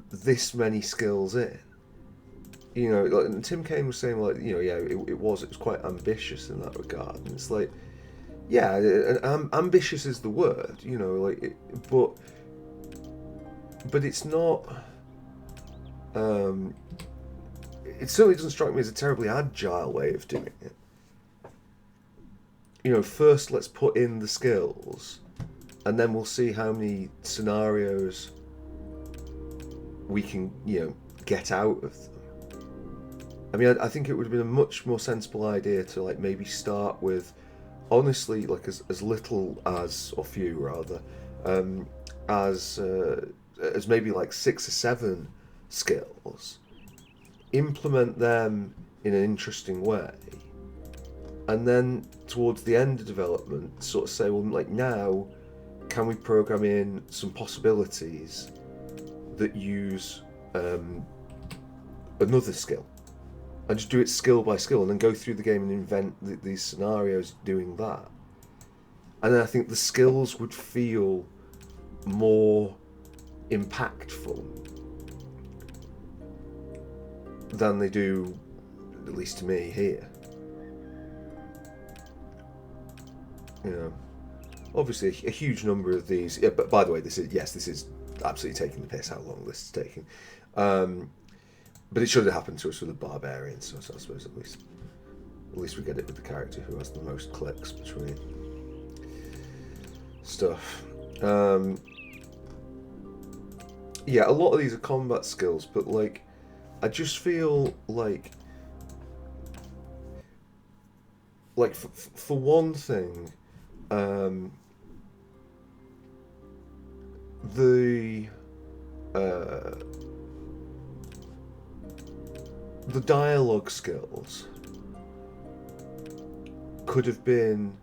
this many skills in. You know, like, and Tim Kaine was saying, like, you know, yeah, it was quite ambitious in that regard, and it's like, yeah, ambitious is the word, you know, like, but it's not. It certainly doesn't strike me as a terribly agile way of doing it. You know, first let's put in the skills, and then we'll see how many scenarios we can, you know, get out of them. I mean, I think it would have been a much more sensible idea to, like, maybe start with, honestly, like as little as, or few rather, as maybe like 6 or 7 skills, implement them in an interesting way, and then towards the end of development sort of say, well, like, now can we program in some possibilities that use another skill, and just do it skill by skill, and then go through the game and invent these scenarios doing that. And then I think the skills would feel more impactful than they do, at least to me, here. You know, obviously a huge number of these. Yeah, but by the way, this is absolutely taking the piss how long this is taking. But it should have happened to us with the barbarian, so I suppose at least we get it with the character who has the most clicks between stuff. Yeah, a lot of these are combat skills, but like, I just feel like for one thing, the dialogue skills could have been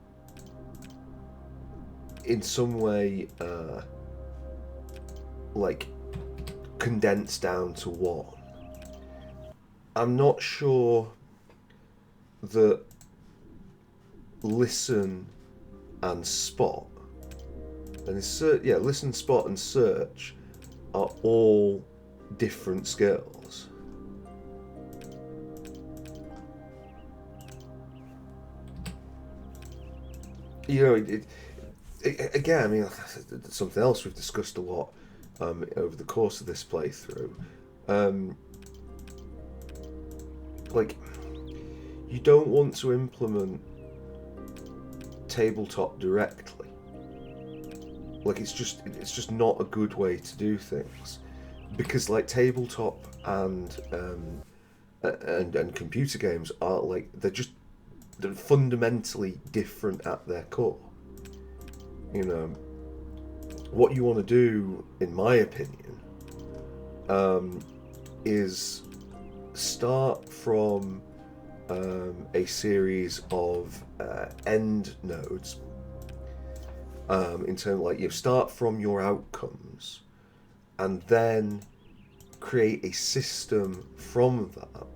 in some way like condensed down to one. I'm not sure that listen and spot and listen, spot and search are all different skills. You know, again, I mean, it's something else we've discussed a lot over the course of this playthrough. Like, you don't want to implement tabletop directly. Like, it's just not a good way to do things, because like tabletop and computer games are like they're fundamentally different at their core. You know, what you want to do, in my opinion, is start from a series of end nodes. In terms, like, you start from your outcomes, and then create a system from that.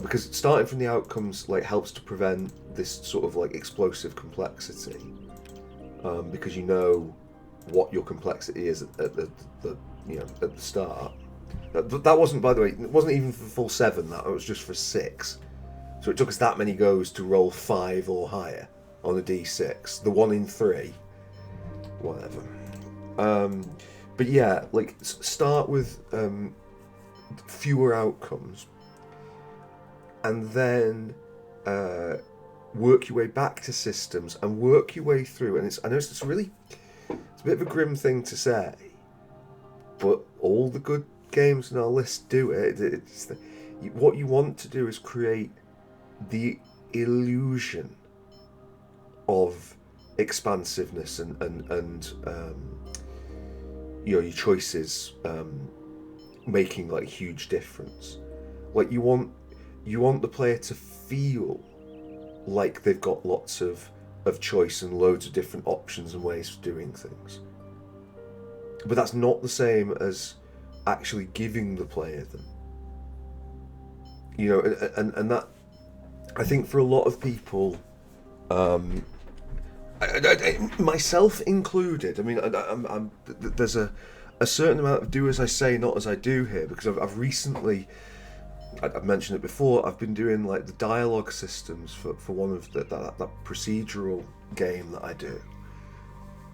Because starting from the outcomes like helps to prevent this sort of like explosive complexity, because you know what your complexity is at the start. That wasn't, by the way, it wasn't even for full 7. That was just for 6. So it took us that many goes to roll 5 or higher on a d6. The 1 in 3, whatever. But yeah, like start with fewer outcomes. And then work your way back to systems and work your way through. And I know it's a bit of a grim thing to say, but all the good games in our list do it. What you want to do is create the illusion of expansiveness and your choices making like a huge difference. Like you want the player to feel like they've got lots of choice and loads of different options and ways of doing things. But that's not the same as actually giving the player them. You know, and that, I think for a lot of people, myself included, I mean, there's a certain amount of do as I say, not as I do here, because I've recently, I've mentioned it before, I've been doing like the dialogue systems for one of that procedural game that I do,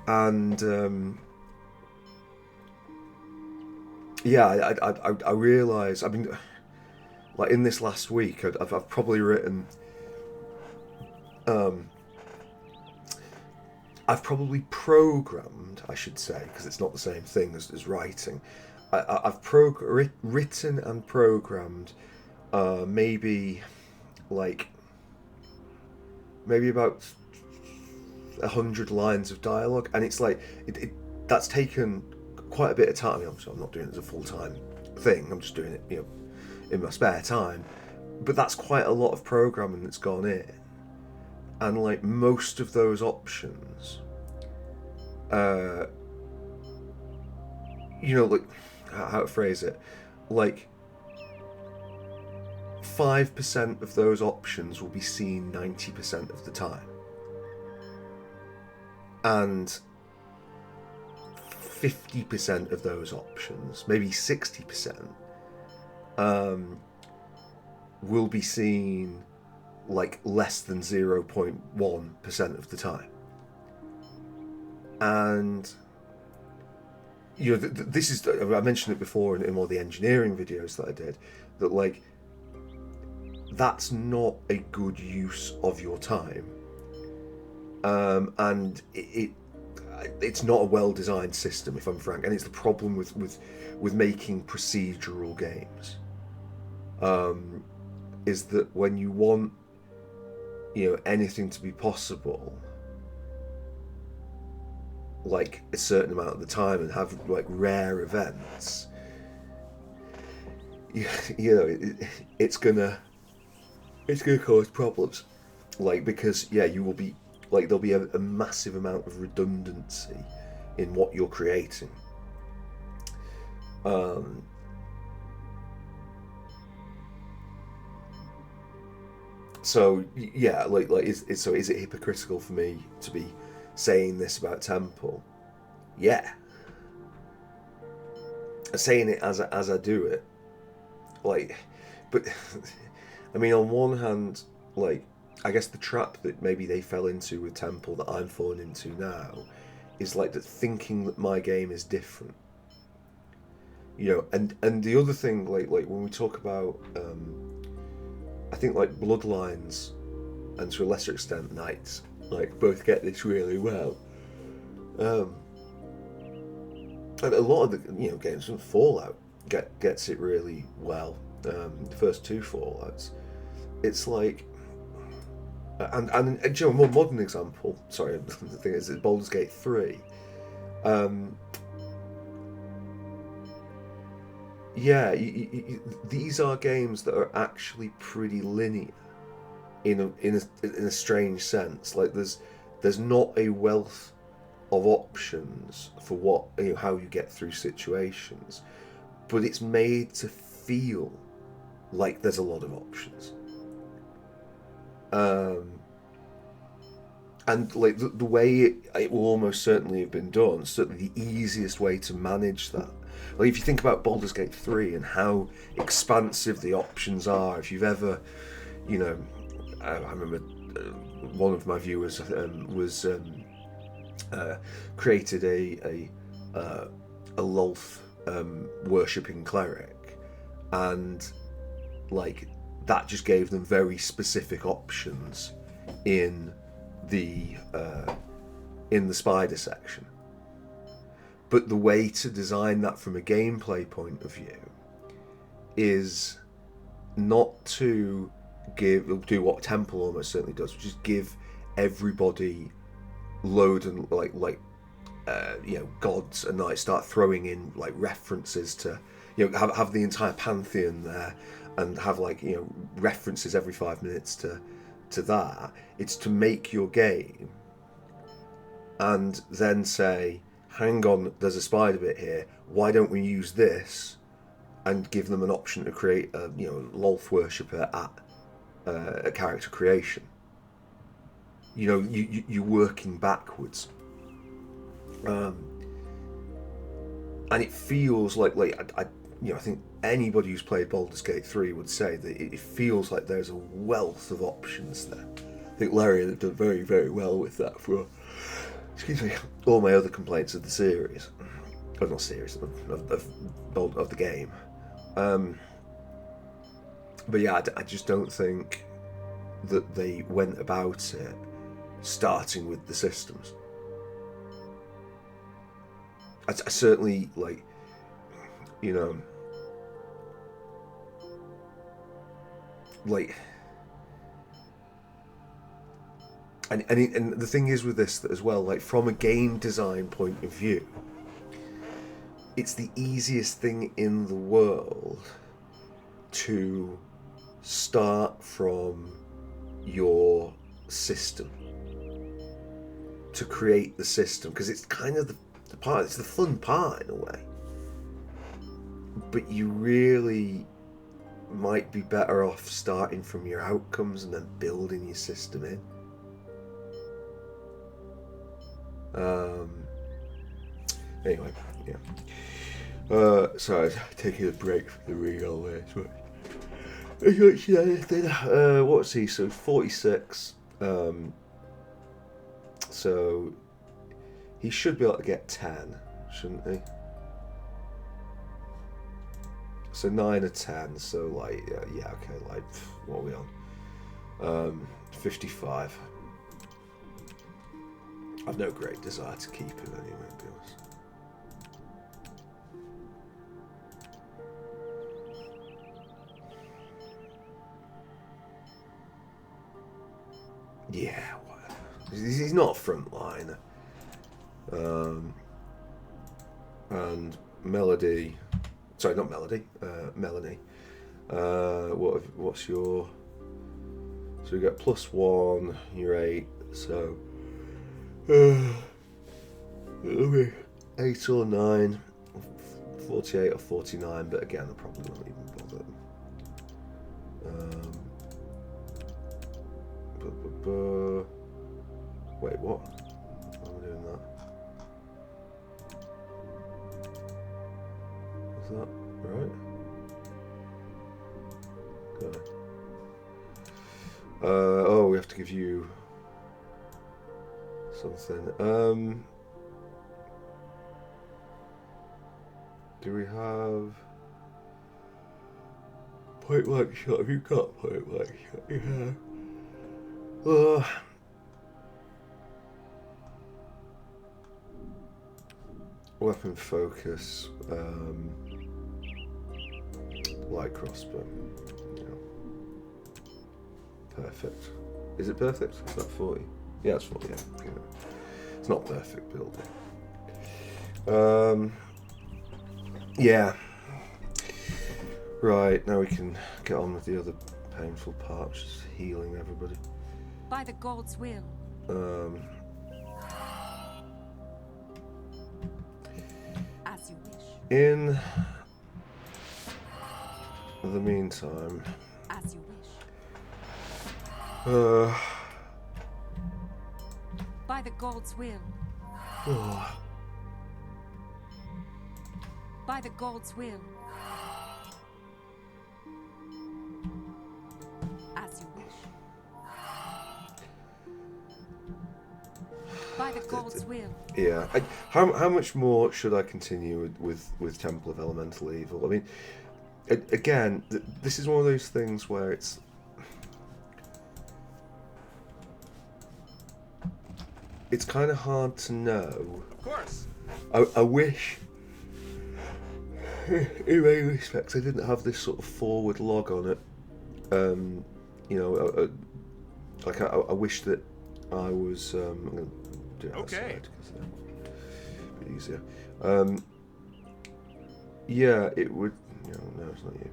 and yeah, I realise, I mean, like in this last week, I've probably written, I've probably programmed, I should say, because it's not the same thing as writing. I've written and programmed maybe about 100 lines of dialogue, and it's like that's taken quite a bit of time. I mean, obviously I'm not doing it as a full-time thing, I'm just doing it, you know, in my spare time, but that's quite a lot of programming that's gone in. And like most of those options, you know, like how to phrase it, like 5% of those options will be seen 90% of the time, and 50% of those options, maybe 60%, will be seen like less than 0.1% of the time. And you know, this is, I mentioned it before in one of the engineering videos that I did, that like, that's not a good use of your time, and it's not a well-designed system, if I'm frank, and it's the problem with making procedural games, is that when you want, you know, anything to be possible, like a certain amount of the time, and have like rare events, you know, it's gonna cause problems, like, because yeah, you will be like, there'll be a massive amount of redundancy in what you're creating. So yeah, like is it hypocritical for me to be saying this about Temple? Yeah, saying it as I do it, like, but I mean, on one hand, like, I guess the trap that maybe they fell into with Temple that I'm falling into now is like that, thinking that my game is different, you know. And the other thing, like when we talk about I think like Bloodlines, and to a lesser extent Knights, like, both get this really well. And a lot of the, you know, games from Fallout gets it really well. The first two Fallouts, it's like, and you know, a more modern example. Sorry, the thing is, Baldur's Gate 3. Yeah, these are games that are actually pretty linear, in a strange sense. Like, there's not a wealth of options for what, you know, how you get through situations, but it's made to feel like there's a lot of options. And like the way it will almost certainly have been done, certainly the easiest way to manage that. Like, if you think about Baldur's Gate 3 and how expansive the options are, if you've ever, you know, I remember one of my viewers created a Lolth worshipping cleric, and like, that just gave them very specific options in the spider section. But the way to design that from a gameplay point of view is not to do what Temple almost certainly does, which is give everybody load and you know, gods, and like start throwing in like references to, you know, have the entire pantheon there, and have, like, you know, references every 5 minutes to that. It's to make your game and then say, hang on, there's a spider bit here, why don't we use this, and give them an option to create a, you know, Lolth worshipper at a character creation. You know, you're working backwards, and it feels like I you know, I think anybody who's played Baldur's Gate 3 would say that it feels like there's a wealth of options there. I think Larry has done very, very well with that for, excuse me, all my other complaints of the series, or not series, of the game. But yeah, I just don't think that they went about it starting with the systems. I certainly, like, you know, like, and the thing is with this as well, like, from a game design point of view, it's the easiest thing in the world to start from your system, to create the system, because it's kind of the part, it's the fun part in a way. But you really might be better off starting from your outcomes and then building your system in. Anyway, yeah. Sorry, taking a break from the real way. What's he? So 46. So he should be able to get 10, shouldn't he? So 9 or 10. So like yeah, okay. Like what are we on? 55. I've no great desire to keep it anyway, to be honest. Yeah, whatever. He's not frontline. And Melody, sorry, not Melody, Melanie. What's your? So we get +1. You're 8. So it'll be 8 or 9, 48 or 49. But again, I probably won't even bother. Wait, what? Why am I doing that? Is that right? Okay. Oh, we have to give you something. Do we have point blank shot? Have you got point blank shot? Yeah. Weapon focus, light crossbow. Yeah. Perfect. Is it perfect? Is that 40? Yeah, it's 40. Yeah. It's not perfect building. Yeah. Right, now we can get on with the other painful part, which is healing everybody. By the god's will. As you wish. In the meantime, As you wish. By the god's will. By the god's will. As you wish. By the god's will. Yeah. How much more should I continue with Temple of Elemental Evil? I mean, again, this is one of those things where it's kind of hard to know. Of course. I wish, in many respects, I didn't have this sort of forward log on it. You know, like I wish that I was. I'm going to do it outside because it'll be easier. Yeah, it would. No, it's not you.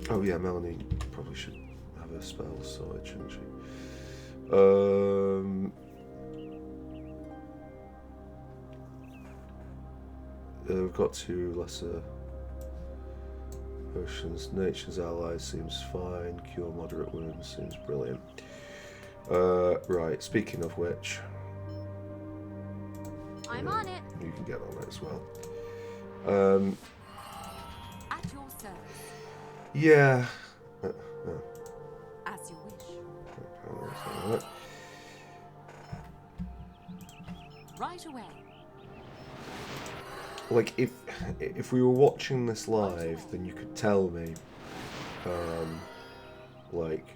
Oh yeah, Melanie probably should have her spells sorted, shouldn't she? We've got 2 lesser potions. Nature's allies seems fine. Cure moderate wounds seems brilliant. Right, speaking of which, I'm on it. you can get on it as well. At your service. Yeah. As you wish. Right. Right away. Like if we were watching this live, then you could tell me, like,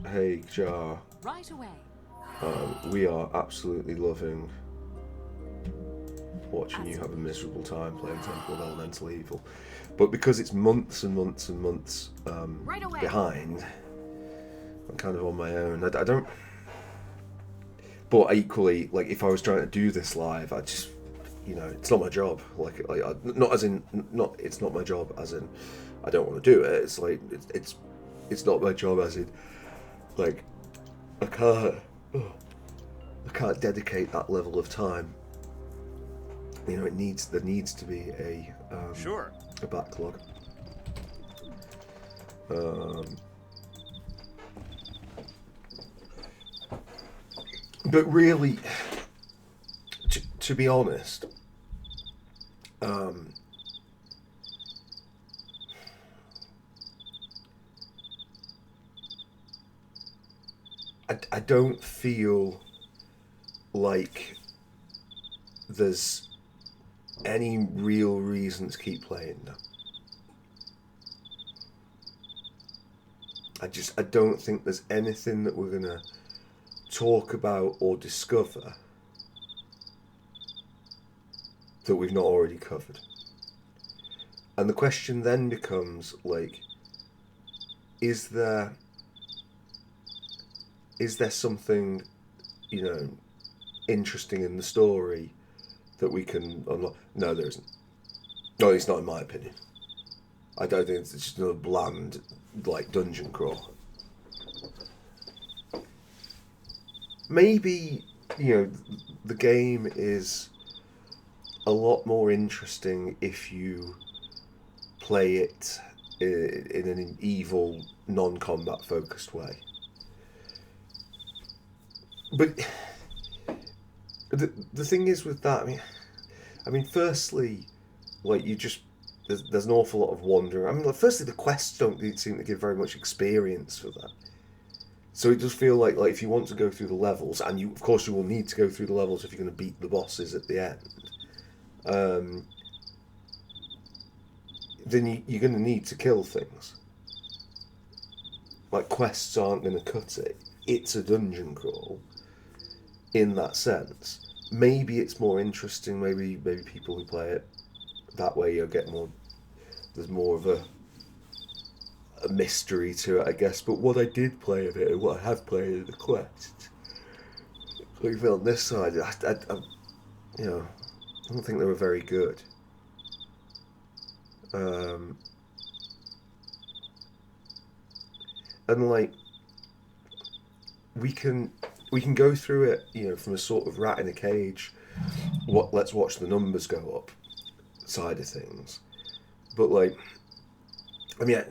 hey Jar, Right away. we are absolutely loving watching you have a miserable time playing Temple of Elemental Evil, but because it's months and months and months Right away. behind, I'm kind of on my own. I don't. But equally, like if I was trying to do this live, I just, you know, it's not my job. Like not as in not. It's not my job as in I don't want to do it. It's like it's not my job as in like I can't dedicate that level of time. You know, there needs to be a Sure. a backlog. But really, to be honest, I don't feel like there's any real reason to keep playing now. I don't think there's anything that we're gonna talk about or discover that we've not already covered. And the question then becomes, like, is there something, you know, interesting in the story that we can unlock? No, there isn't. No, it's not, in my opinion. I don't think it's just another bland, like, dungeon crawl. Maybe, you know, the game is a lot more interesting if you play it in an evil, non-combat focused way. But the thing is with that, I mean, firstly, like, you just there's an awful lot of wandering. I mean, like, firstly, the quests don't seem to give very much experience for that. So it does feel like if you want to go through the levels, and of course you will need to go through the levels if you're going to beat the bosses at the end, then you're going to need to kill things. Like, quests aren't going to cut it. It's a dungeon crawl in that sense. Maybe it's more interesting. Maybe people who play it that way, you'll get more. There's more of a mystery to it, I guess. But what I did play of it, and what I have played of the quests, even on this side, I you know, I don't think they were very good. And like, we can go through it, you know, from a sort of rat in a cage. Let's watch the numbers go up side of things. But like, I mean,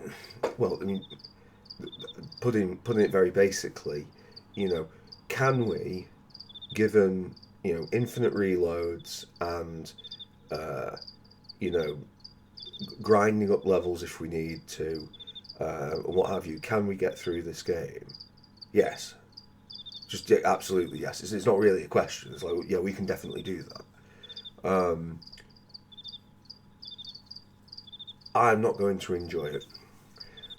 putting it very basically, you know, can we, given, you know, infinite reloads and you know, grinding up levels if we need to, and what have you, can we get through this game? Yes. Just absolutely yes. It's not really a question. It's like, yeah, we can definitely do that. I'm not going to enjoy it.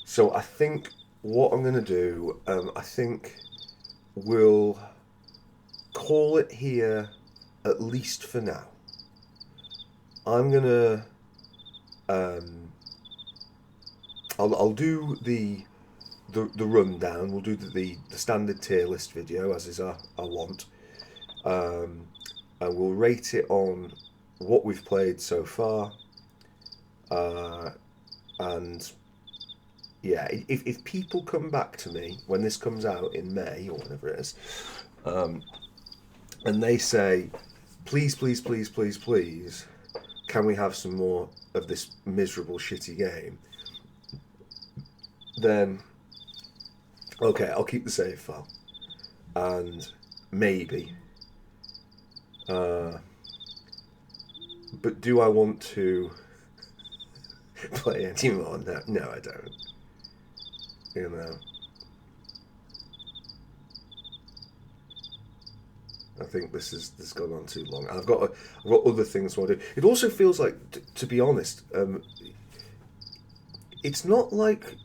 So I think what I'm going to do, I think we'll call it here, at least for now. I'm going to... I'll do the rundown. We'll do the standard tier list video, as is our want. And we'll rate it on what we've played so far. And yeah, if people come back to me when this comes out in May or whenever it is, and they say, please, please, please, please, please, can we have some more of this miserable, shitty game? Then, okay, I'll keep the save file, and maybe. But do I want to play anymore? No, I don't. You know, I think this has gone on too long. I've got other things to do. It also feels like, to be honest, it's not like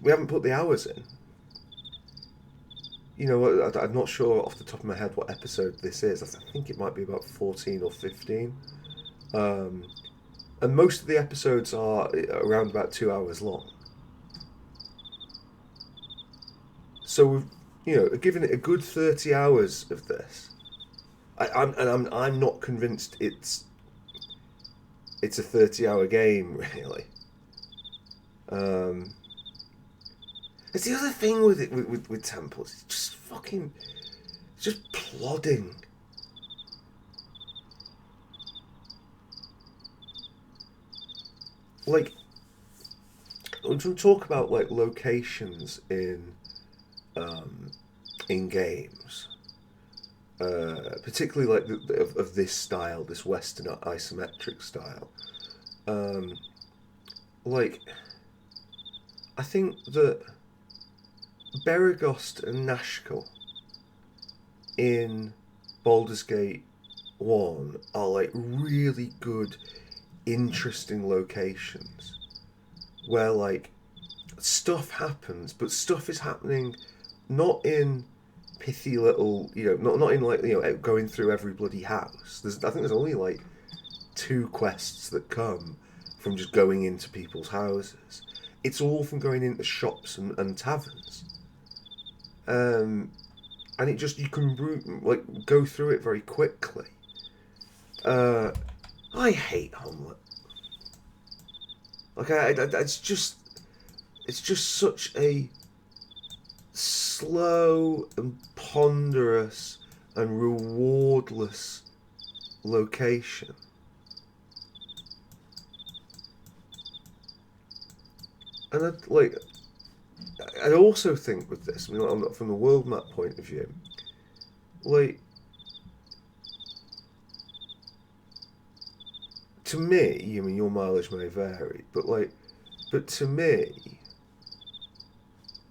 we haven't put the hours in. You know, I'm not sure off the top of my head what episode this is. I think it might be about 14 or 15. And most of the episodes are around about 2 hours long. So we've, you know, given it a good 30 hours of this. I'm not convinced it's a 30-hour game, really. It's the other thing with it with Temples. It's just fucking, it's just plodding. Like, when we talk about like locations in games, particularly like of this style, this Western isometric style, like, I think that Beregost and Nashkel in Baldur's Gate one are like really good, interesting locations where like stuff happens, but stuff is happening not in pithy little, not in like, going through every bloody house. I think there's only like 2 quests that come from just going into people's houses. It's all from going into shops and taverns. And it just, you can like go through it very quickly. I hate Hamlet. Like it's just such a slow and ponderous and rewardless location. And I also think with this, from the world map point of view, like, to me, your mileage may vary, but to me,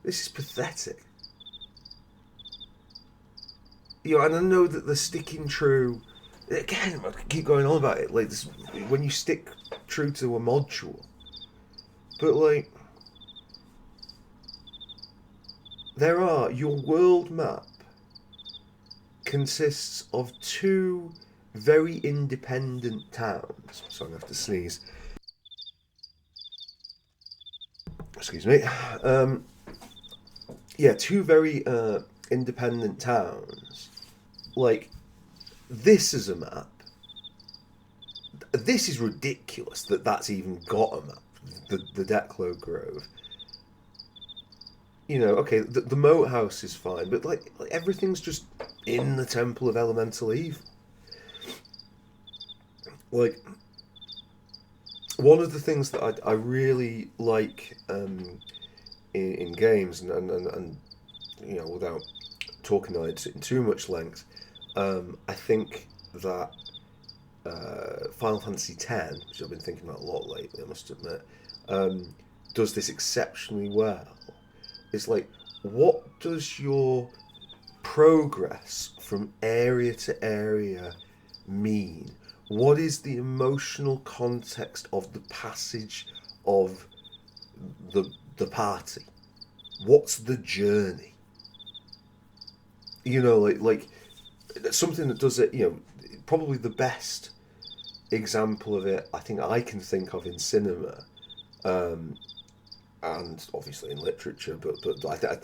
this is pathetic. And I know that they're sticking true. Again, I keep going on about it. Like this, when you stick true to a module, but like, your world map consists of 2 very independent towns. So I'm going to have to sneeze. Excuse me. 2 very independent towns. Like, this is a map. This is ridiculous that that's even got a map. The Declo Grove. Okay, the moat house is fine, but like everything's just in the Temple of Elemental Evil. Like, one of the things that I really like in games, and without talking on it in too much length, I think that Final Fantasy X, which I've been thinking about a lot lately, I must admit, does this exceptionally well. It's like, what does your progress from area to area mean? What is the emotional context of the passage of the party? What's the journey? Like something that does it, probably the best example of it I think I can think of in cinema, and obviously in literature, but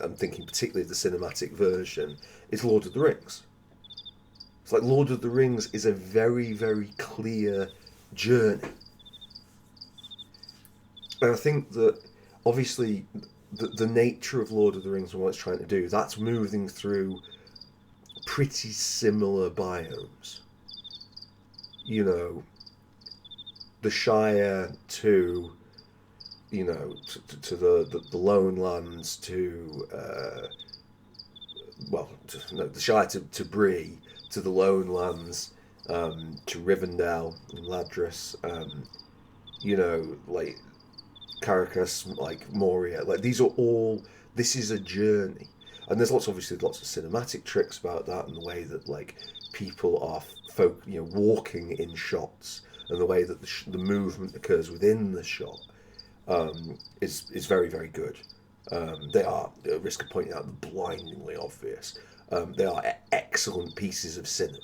I'm thinking particularly of the cinematic version, is Lord of the Rings. It's like Lord of the Rings is a very, very clear journey. And I think that, obviously, the nature of Lord of the Rings and what it's trying to do, that's moving through pretty similar biomes. The Shire to the Lone Lands, the Shire to Bree, to the Lone Lands, to Rivendell and Ladris, like Caracas, like Moria, like this is a journey. And there's obviously lots of cinematic tricks about that, and the way that like people are walking in shots, and the way that the movement occurs within the shot is very, very good. They are, at risk of pointing out, blindingly obvious. They are excellent pieces of cinema,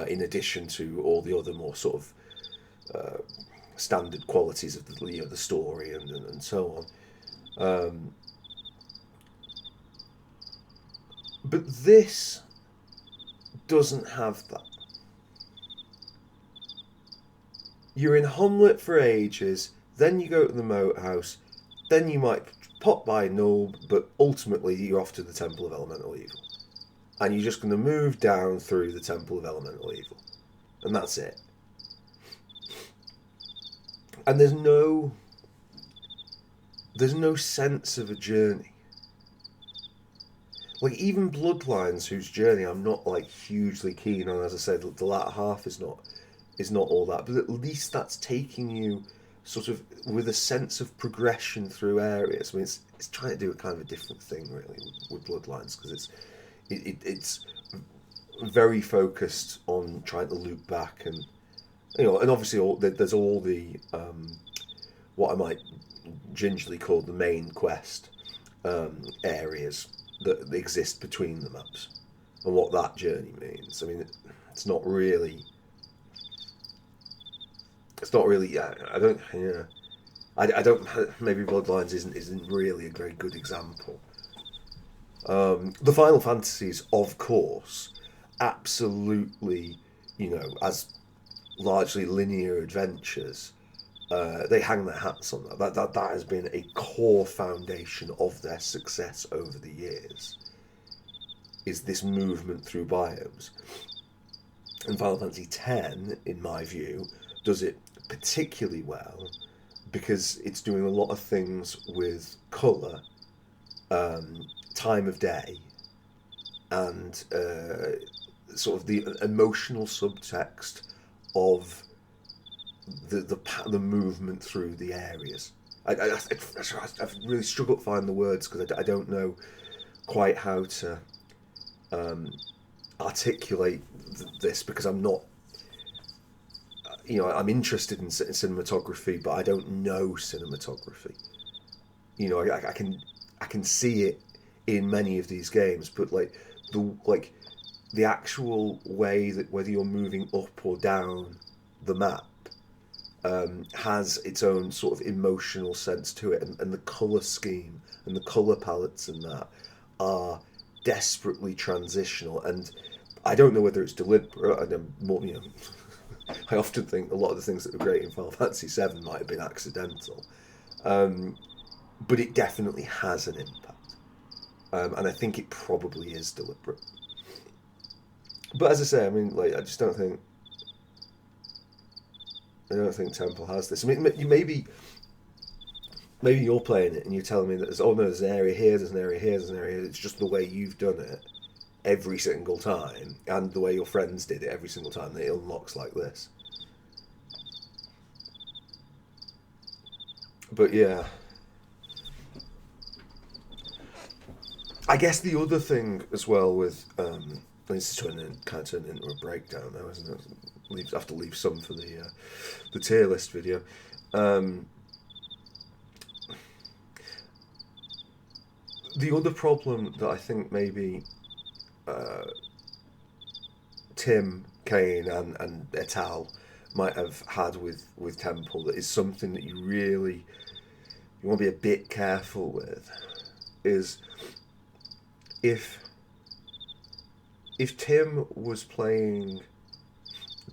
in addition to all the other more sort of standard qualities of the story and so on. But this doesn't have that. You're in Hamlet for ages, then you go to the moat house, then you might pop by Null, but ultimately you're off to the Temple of Elemental Evil. And you're just going to move down through the Temple of Elemental Evil. And that's it. And there's no sense of a journey. Like, even Bloodlines, whose journey I'm not like hugely keen on, as I said, the latter half is not all that, but at least that's taking you sort of with a sense of progression through areas. I mean, it's trying to do a kind of a different thing really with Bloodlines, because it's very focused on trying to loop back, and and obviously there's all the what I might gingerly call the main quest areas that exist between the maps, and what that journey means. I mean, it's not really. It's not really. Yeah, I don't. Yeah, I don't. Maybe Bloodlines isn't really a very good example. The Final Fantasies, of course, absolutely, as largely linear adventures, they hang their hats on that. That has been a core foundation of their success over the years, is this movement through biomes. And Final Fantasy X, in my view, does it particularly well because it's doing a lot of things with colour, time of day, and sort of the emotional subtext of the movement through the areas. I've really struggled to find the words because I don't know quite how to articulate this, because I'm not. I'm interested in cinematography, but I don't know cinematography. I can see it in many of these games, but the actual way that whether you're moving up or down the map has its own sort of emotional sense to it, and the colour scheme and the colour palettes and that are desperately transitional, and I don't know whether it's deliberate. And more, I often think a lot of the things that were great in Final Fantasy VII might have been accidental, but it definitely has an impact, and I think it probably is deliberate. But as I say, I mean, I just don't think. I don't think Temple has this. I mean, maybe you're playing it and you're telling me that there's an area here, there's an area here, there's an area here. It's just the way you've done it every single time, and the way your friends did it every single time that it unlocks like this. But yeah, I guess the other thing as well with this is turning into a breakdown now, isn't it? I have to leave some for the tier list video. The other problem that I think maybe Tim, Kane, and et al. Might have had with Temple, that is something that you want to be a bit careful with, is if Tim was playing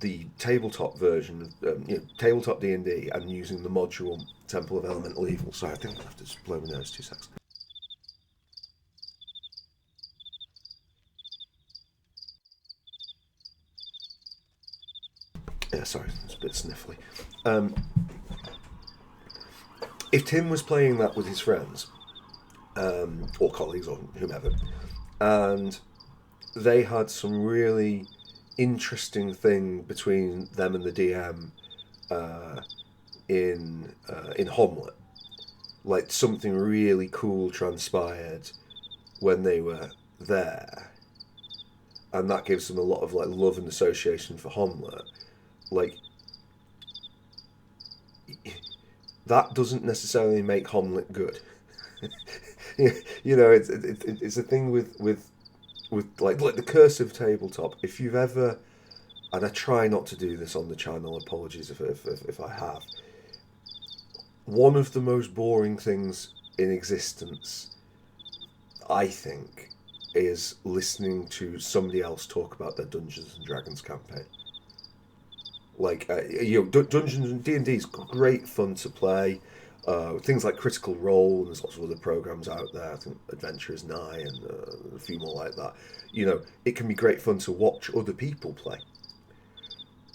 the tabletop version of tabletop D&D and using the module Temple of Elemental Evil. Sorry, I think I'll have to just blow my nose 2 seconds. Yeah, sorry, it's a bit sniffly. If Tim was playing that with his friends, or colleagues, or whomever, and they had some really interesting thing between them and the DM in Homelet, like something really cool transpired when they were there, and that gives them a lot of love and association for Homelet. That doesn't necessarily make Homelet good. It's a thing with the curse of tabletop. If you've ever, and I try not to do this on the channel, apologies if I have, one of the most boring things in existence, I think, is listening to somebody else talk about their Dungeons and Dragons campaign. Dungeons and D&D is great fun to play. Things like Critical Role, and there's lots of other programs out there. I think Adventure is Nigh, and a few more like that. It can be great fun to watch other people play.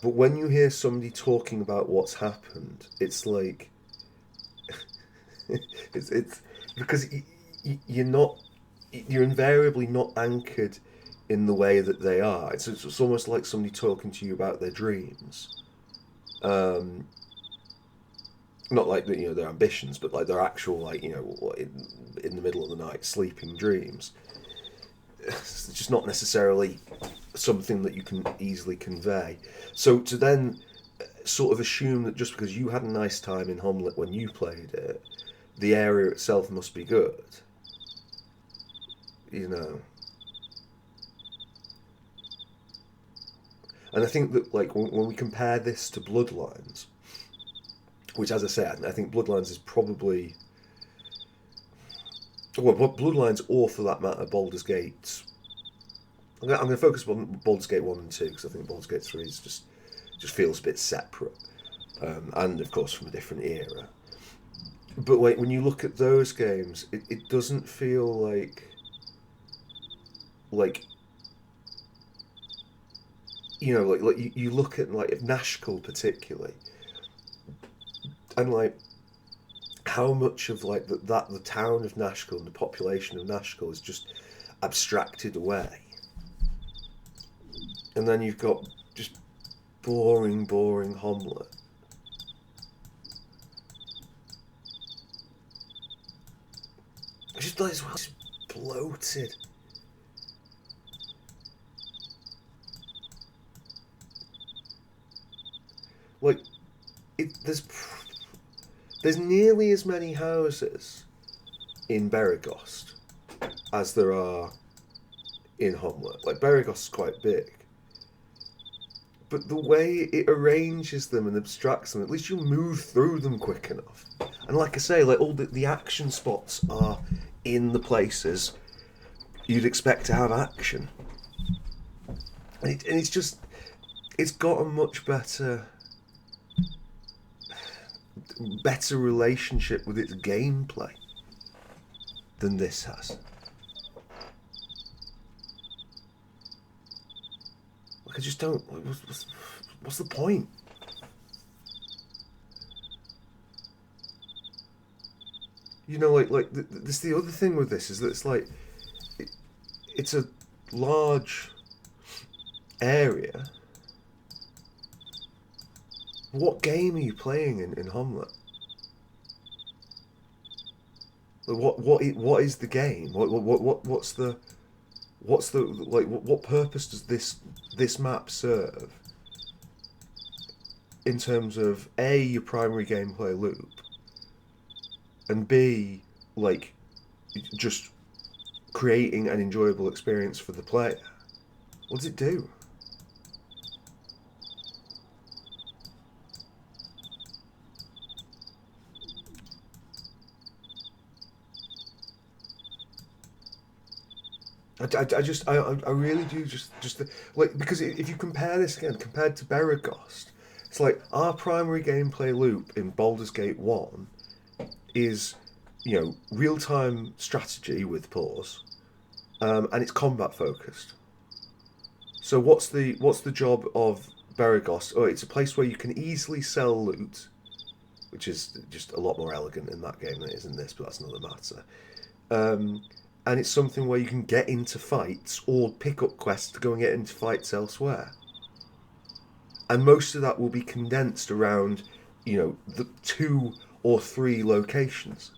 But when you hear somebody talking about what's happened, it's like it's because you're invariably not anchored in the way that they are. It's almost like somebody talking to you about their dreams. Not like their ambitions, but like their actual in the middle of the night sleeping dreams. It's just not necessarily something that you can easily convey. So to then sort of assume that just because you had a nice time in Hamlet when you played it, the area itself must be good, you know. And I think that, like, when we compare this to Bloodlines, which, as I said, I think Bloodlines is probably... Well, Bloodlines, or for that matter, Baldur's Gate... I'm going to focus on Baldur's Gate 1 and 2, because I think Baldur's Gate 3 is just feels a bit separate. And, of course, from a different era. But, like, when you look at those games, it doesn't feel like... You know, like you look at, like, Nashkel particularly, and, like, how much of, like, the town of Nashkel and the population of Nashkel is just abstracted away. And then you've got just boring Hamlet. It's just, like, it's bloated. Like, there's nearly as many houses in Beregost as there are in Hamlet. Like, Beregost is quite big. But the way it arranges them and abstracts them, at least you'll move through them quick enough. And like I say, like, all the action spots are in the places you'd expect to have action. And it's just... It's got a much better relationship with its gameplay than this has. Like, I just don't... What's the point? You know, like this. The other thing with this is that it's like it's a large area. What game are you playing in Hamlet? What is the game? What's the like? What purpose does this map serve? In terms of A, your primary gameplay loop, and B, like, just creating an enjoyable experience for the player. What does it do? I really do just like, because if you compare this again, compared to Beregost, it's like our primary gameplay loop in Baldur's Gate 1 is, you know, real-time strategy with pause, and it's combat focused. So what's the job of Beregost? Oh, it's a place where you can easily sell loot, which is just a lot more elegant in that game than it is in this, but that's another matter. And it's something where you can get into fights or pick up quests to go and get into fights elsewhere. And most of that will be condensed around, you know, the 2 or 3 locations.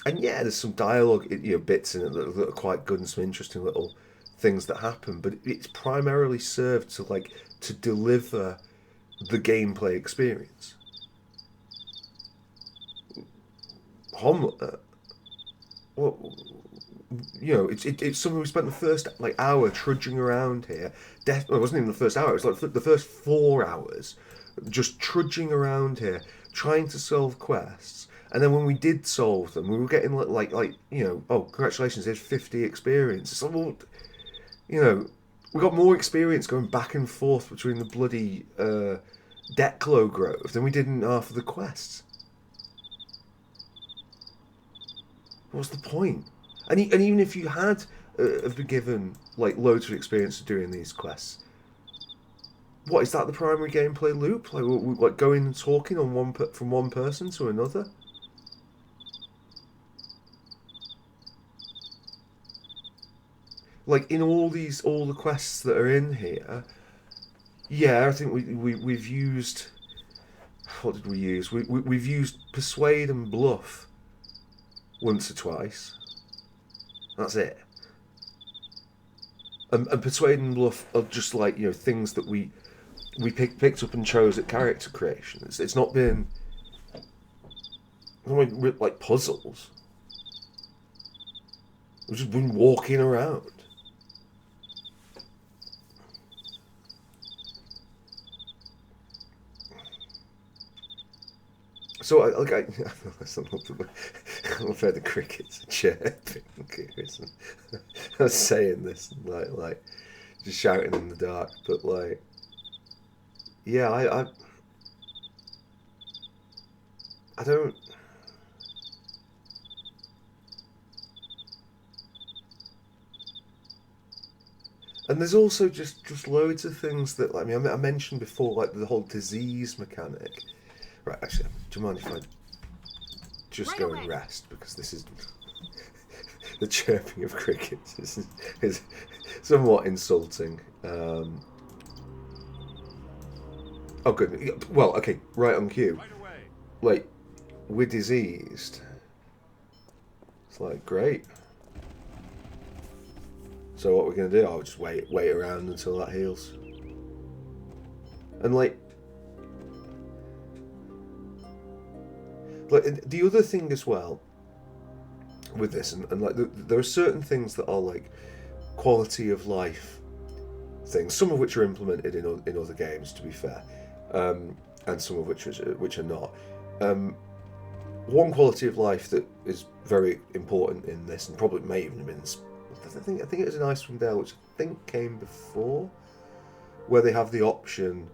And yeah, there's some dialogue, you know, bits in it that are quite good and some interesting little things that happen. But it's primarily served to deliver the gameplay experience. Hamlet. Well, you know, it's something we spent the first hour trudging around here. Well, it wasn't even the first hour. It was like the first 4 hours, just trudging around here, trying to solve quests. And then when we did solve them, we were getting like you know, oh, congratulations, here's 50 experience. It's like, well, you know, we got more experience going back and forth between the bloody Declo Grove than we did in half of the quests. What's the point? And even if you had been given like loads of experience of doing these quests, what is that? The primary gameplay loop, like going and talking on from one person to another. Like in all the quests that are in here, yeah, I think we've used. What did we use? We've used persuade and bluff once or twice. That's it. And persuade and bluff are just like, you know, things that we picked up and chose at character creation. It's not been like puzzles. We've just been walking around. So I love how the crickets are chirping. I was saying this like just shouting in the dark, but like, yeah, I don't. And there's also just loads of things that, like, I mean, I mentioned before, like the whole disease mechanic. Right, actually, do you mind if I just go and rest, because this is the chirping of crickets is somewhat insulting. Oh, good. Well, okay, right on cue. Right away. Like, we're diseased. It's like, great. So what we're gonna do? I'll just wait around until that heals. And like the other thing as well with this, and like there are certain things that are like quality of life things, some of which are implemented in other games, to be fair, and some of which are not. One quality of life that is very important in this, and probably may even have been, I think it was in Icewind Dale, which I think came before, where they have the option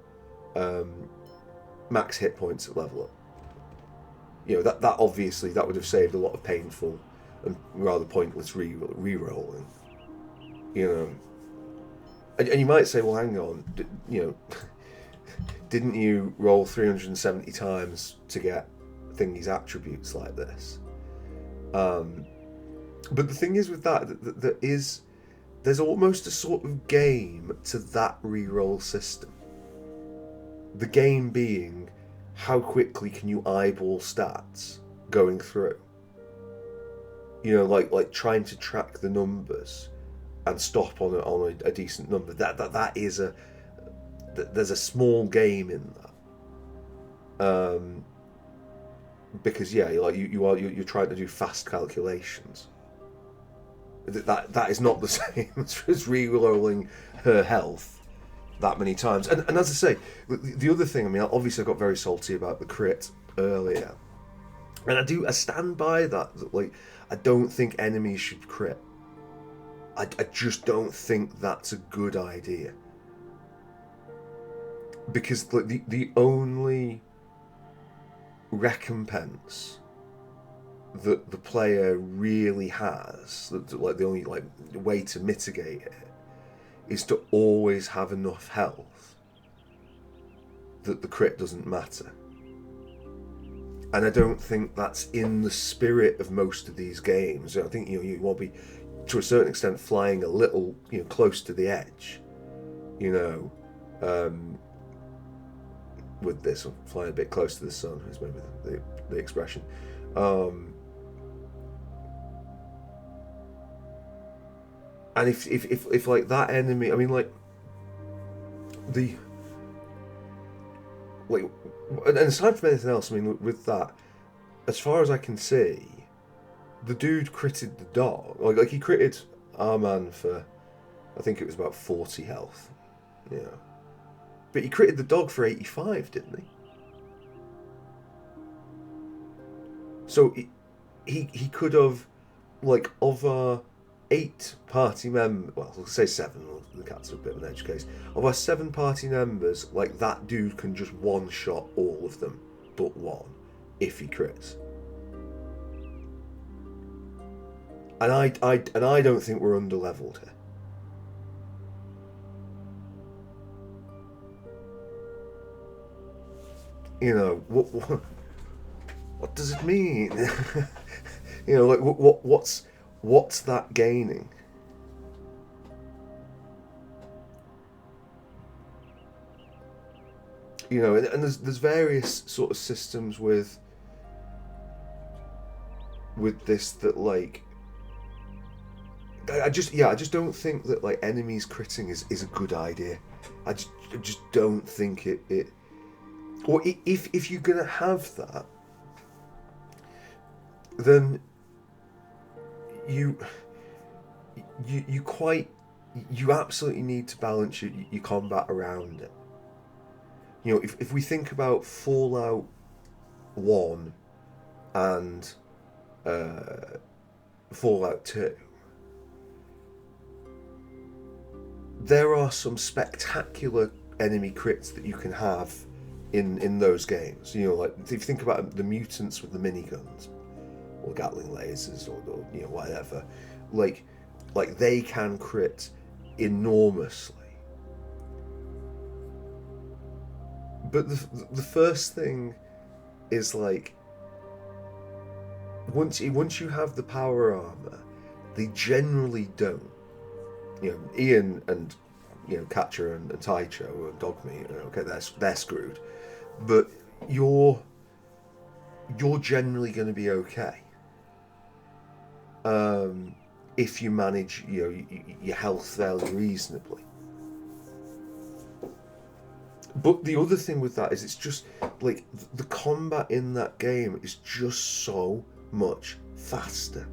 max hit points at level up. You know, that obviously that would have saved a lot of painful and rather pointless re-rolling. You know, and you might say, well, hang on, you know, didn't you roll 370 times to get thingy's attributes like this? But the thing is with that there's almost a sort of game to that re-roll system. The game being, how quickly can you eyeball stats going through? You know, like trying to track the numbers and stop on a decent number. That is there's a small game in that. Because yeah, like you're trying to do fast calculations. That is not the same as re-rolling her health that many times. And as I say, the other thing, I mean, obviously I got very salty about the crit earlier, and I stand by that. Like, I don't think enemies should crit. I just don't think that's a good idea, because like the only recompense that the player really has, like the only like way to mitigate it, is to always have enough health that the crit doesn't matter. And I don't think that's in the spirit of most of these games. I think you want to be, to a certain extent, flying a little close to the edge. With this, I'm flying a bit close to the sun, is maybe the expression. And if like that enemy, I mean, like and aside from anything else, I mean, with that, as far as I can see, the dude critted the dog. Like he critted our man for, I think it was about 40 health. Yeah. But he critted the dog for 85, didn't he? So he could have, like, of our 8 party members, well, we'll say 7, the cat's a bit of an edge case. Of our 7 party members, like, that dude can just one-shot all of them but one, if he crits. And I don't think we're under-leveled here. You know, what does it mean? You know, like what's that gaining? You know, and there's various sort of systems with this that, like, I just don't think that like enemies critting is a good idea. I just don't think it. Or if you're gonna have that, then you absolutely need to balance your combat around it. You know, if we think about Fallout 1 and Fallout 2, there are some spectacular enemy crits that you can have in those games. You know, like if you think about the mutants with the miniguns or Gatling lasers or you know whatever, like they can crit enormously. But the first thing is like once you have the power armor, they generally don't. You know, Ian and you know Catcher and Taicho and Dogmeat, you know, okay, they're screwed. But you're generally going to be okay. If you manage, you know, your health fairly reasonably. But the other thing with that is it's just like the combat in that game is just so much faster.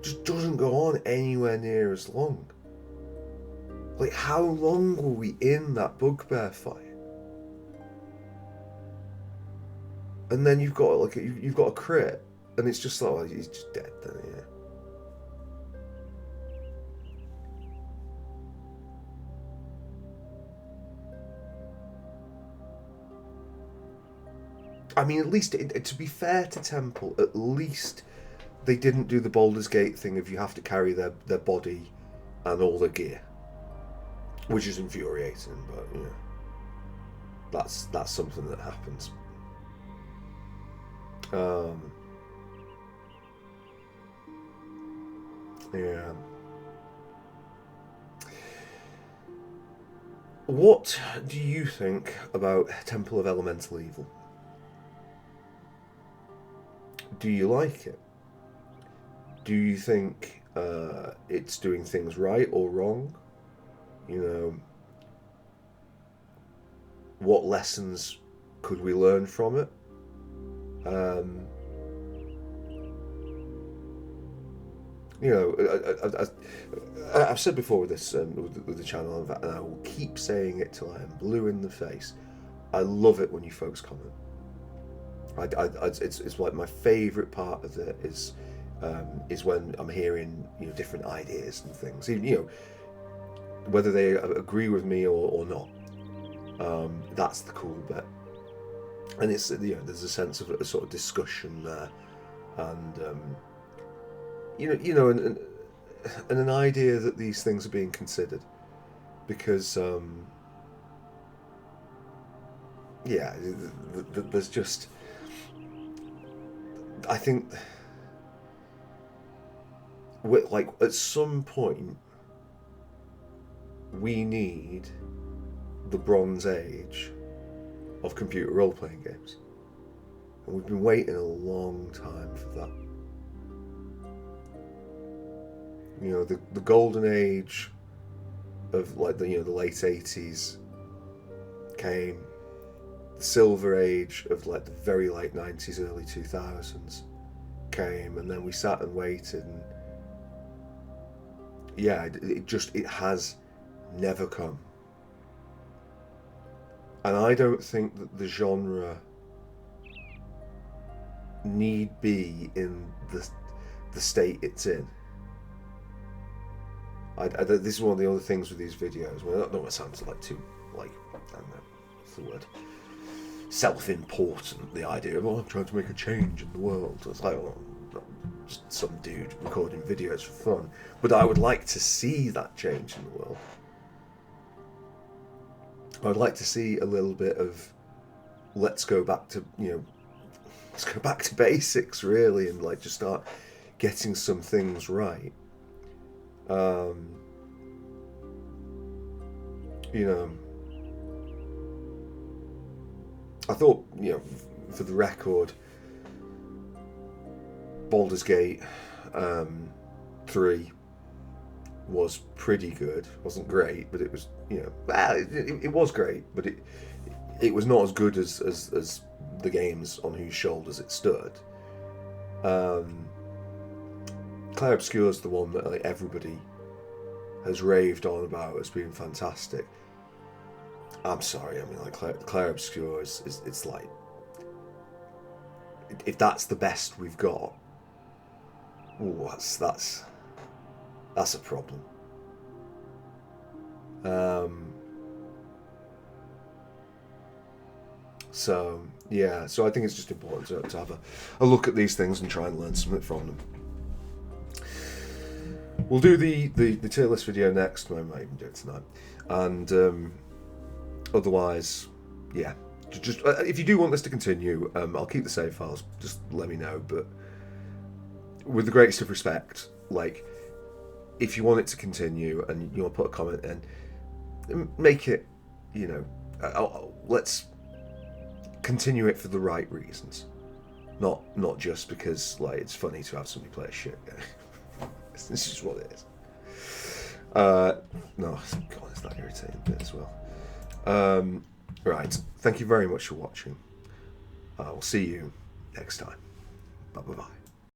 Just doesn't go on anywhere near as long. Like, how long were we in that bugbear fight? And then you've got like you've got a crit, and it's just like, well, he's just dead then, yeah. I mean, at least to be fair to Temple, at least they didn't do the Baldur's Gate thing of you have to carry their body and all their gear, which is infuriating. But you know, that's something that happens. Yeah. What do you think about Temple of Elemental Evil? Do you like it? Do you think it's doing things right or wrong? You know, what lessons could we learn from it? You know, I've said before with this with the channel, and I will keep saying it till I am blue in the face. I love it when you folks comment. It's like my favourite part of it is when I'm hearing, you know, different ideas and things. You know, whether they agree with me or not. That's the cool bit. And it's, you know, there's a sense of a sort of discussion there, and you know, and an idea that these things are being considered, because yeah, there's just, I think, like at some point we need the Bronze Age of computer role-playing games, and we've been waiting a long time for that. You know, the golden age of like the, you know, the late 80s came. The silver age of like the very late 90s, early 2000s came, and then we sat and waited, and yeah, it has never come. And I don't think that the genre need be in the state it's in. This is one of the other things with these videos. Well, I don't know what it sounds like too, like, I don't know, what's the word? Self-important, the idea of, I'm trying to make a change in the world. It's like, well, I'm just some dude recording videos for fun. But I would like to see that change in the world. I'd like to see a little bit of, let's go back to, you know, let's go back to basics, really, and like just start getting some things right. You know, I thought, you know, for the record, Baldur's Gate 3 was pretty good. It wasn't great, but it was, you know, well, it was great, but it was not as good as the games on whose shoulders it stood. Clair Obscur is the one that like everybody has raved on about as being fantastic. I'm sorry, I mean, like Clair Obscur is it's like, if that's the best we've got, ooh, that's a problem. So yeah, so I think it's just important to have a look at these things and try and learn something from them. We'll do the tier list video next. I might even do it tonight. And otherwise, yeah, just if you do want this to continue, I'll keep the save files. Just let me know. But with the greatest of respect, like, if you want it to continue and you want to put a comment in, make it, you know, let's continue it for the right reasons, not just because like it's funny to have somebody play a shit game. This is what it is. No, God, it's that irritating bit as well. Right, thank you very much for watching. We'll see you next time. Bye bye.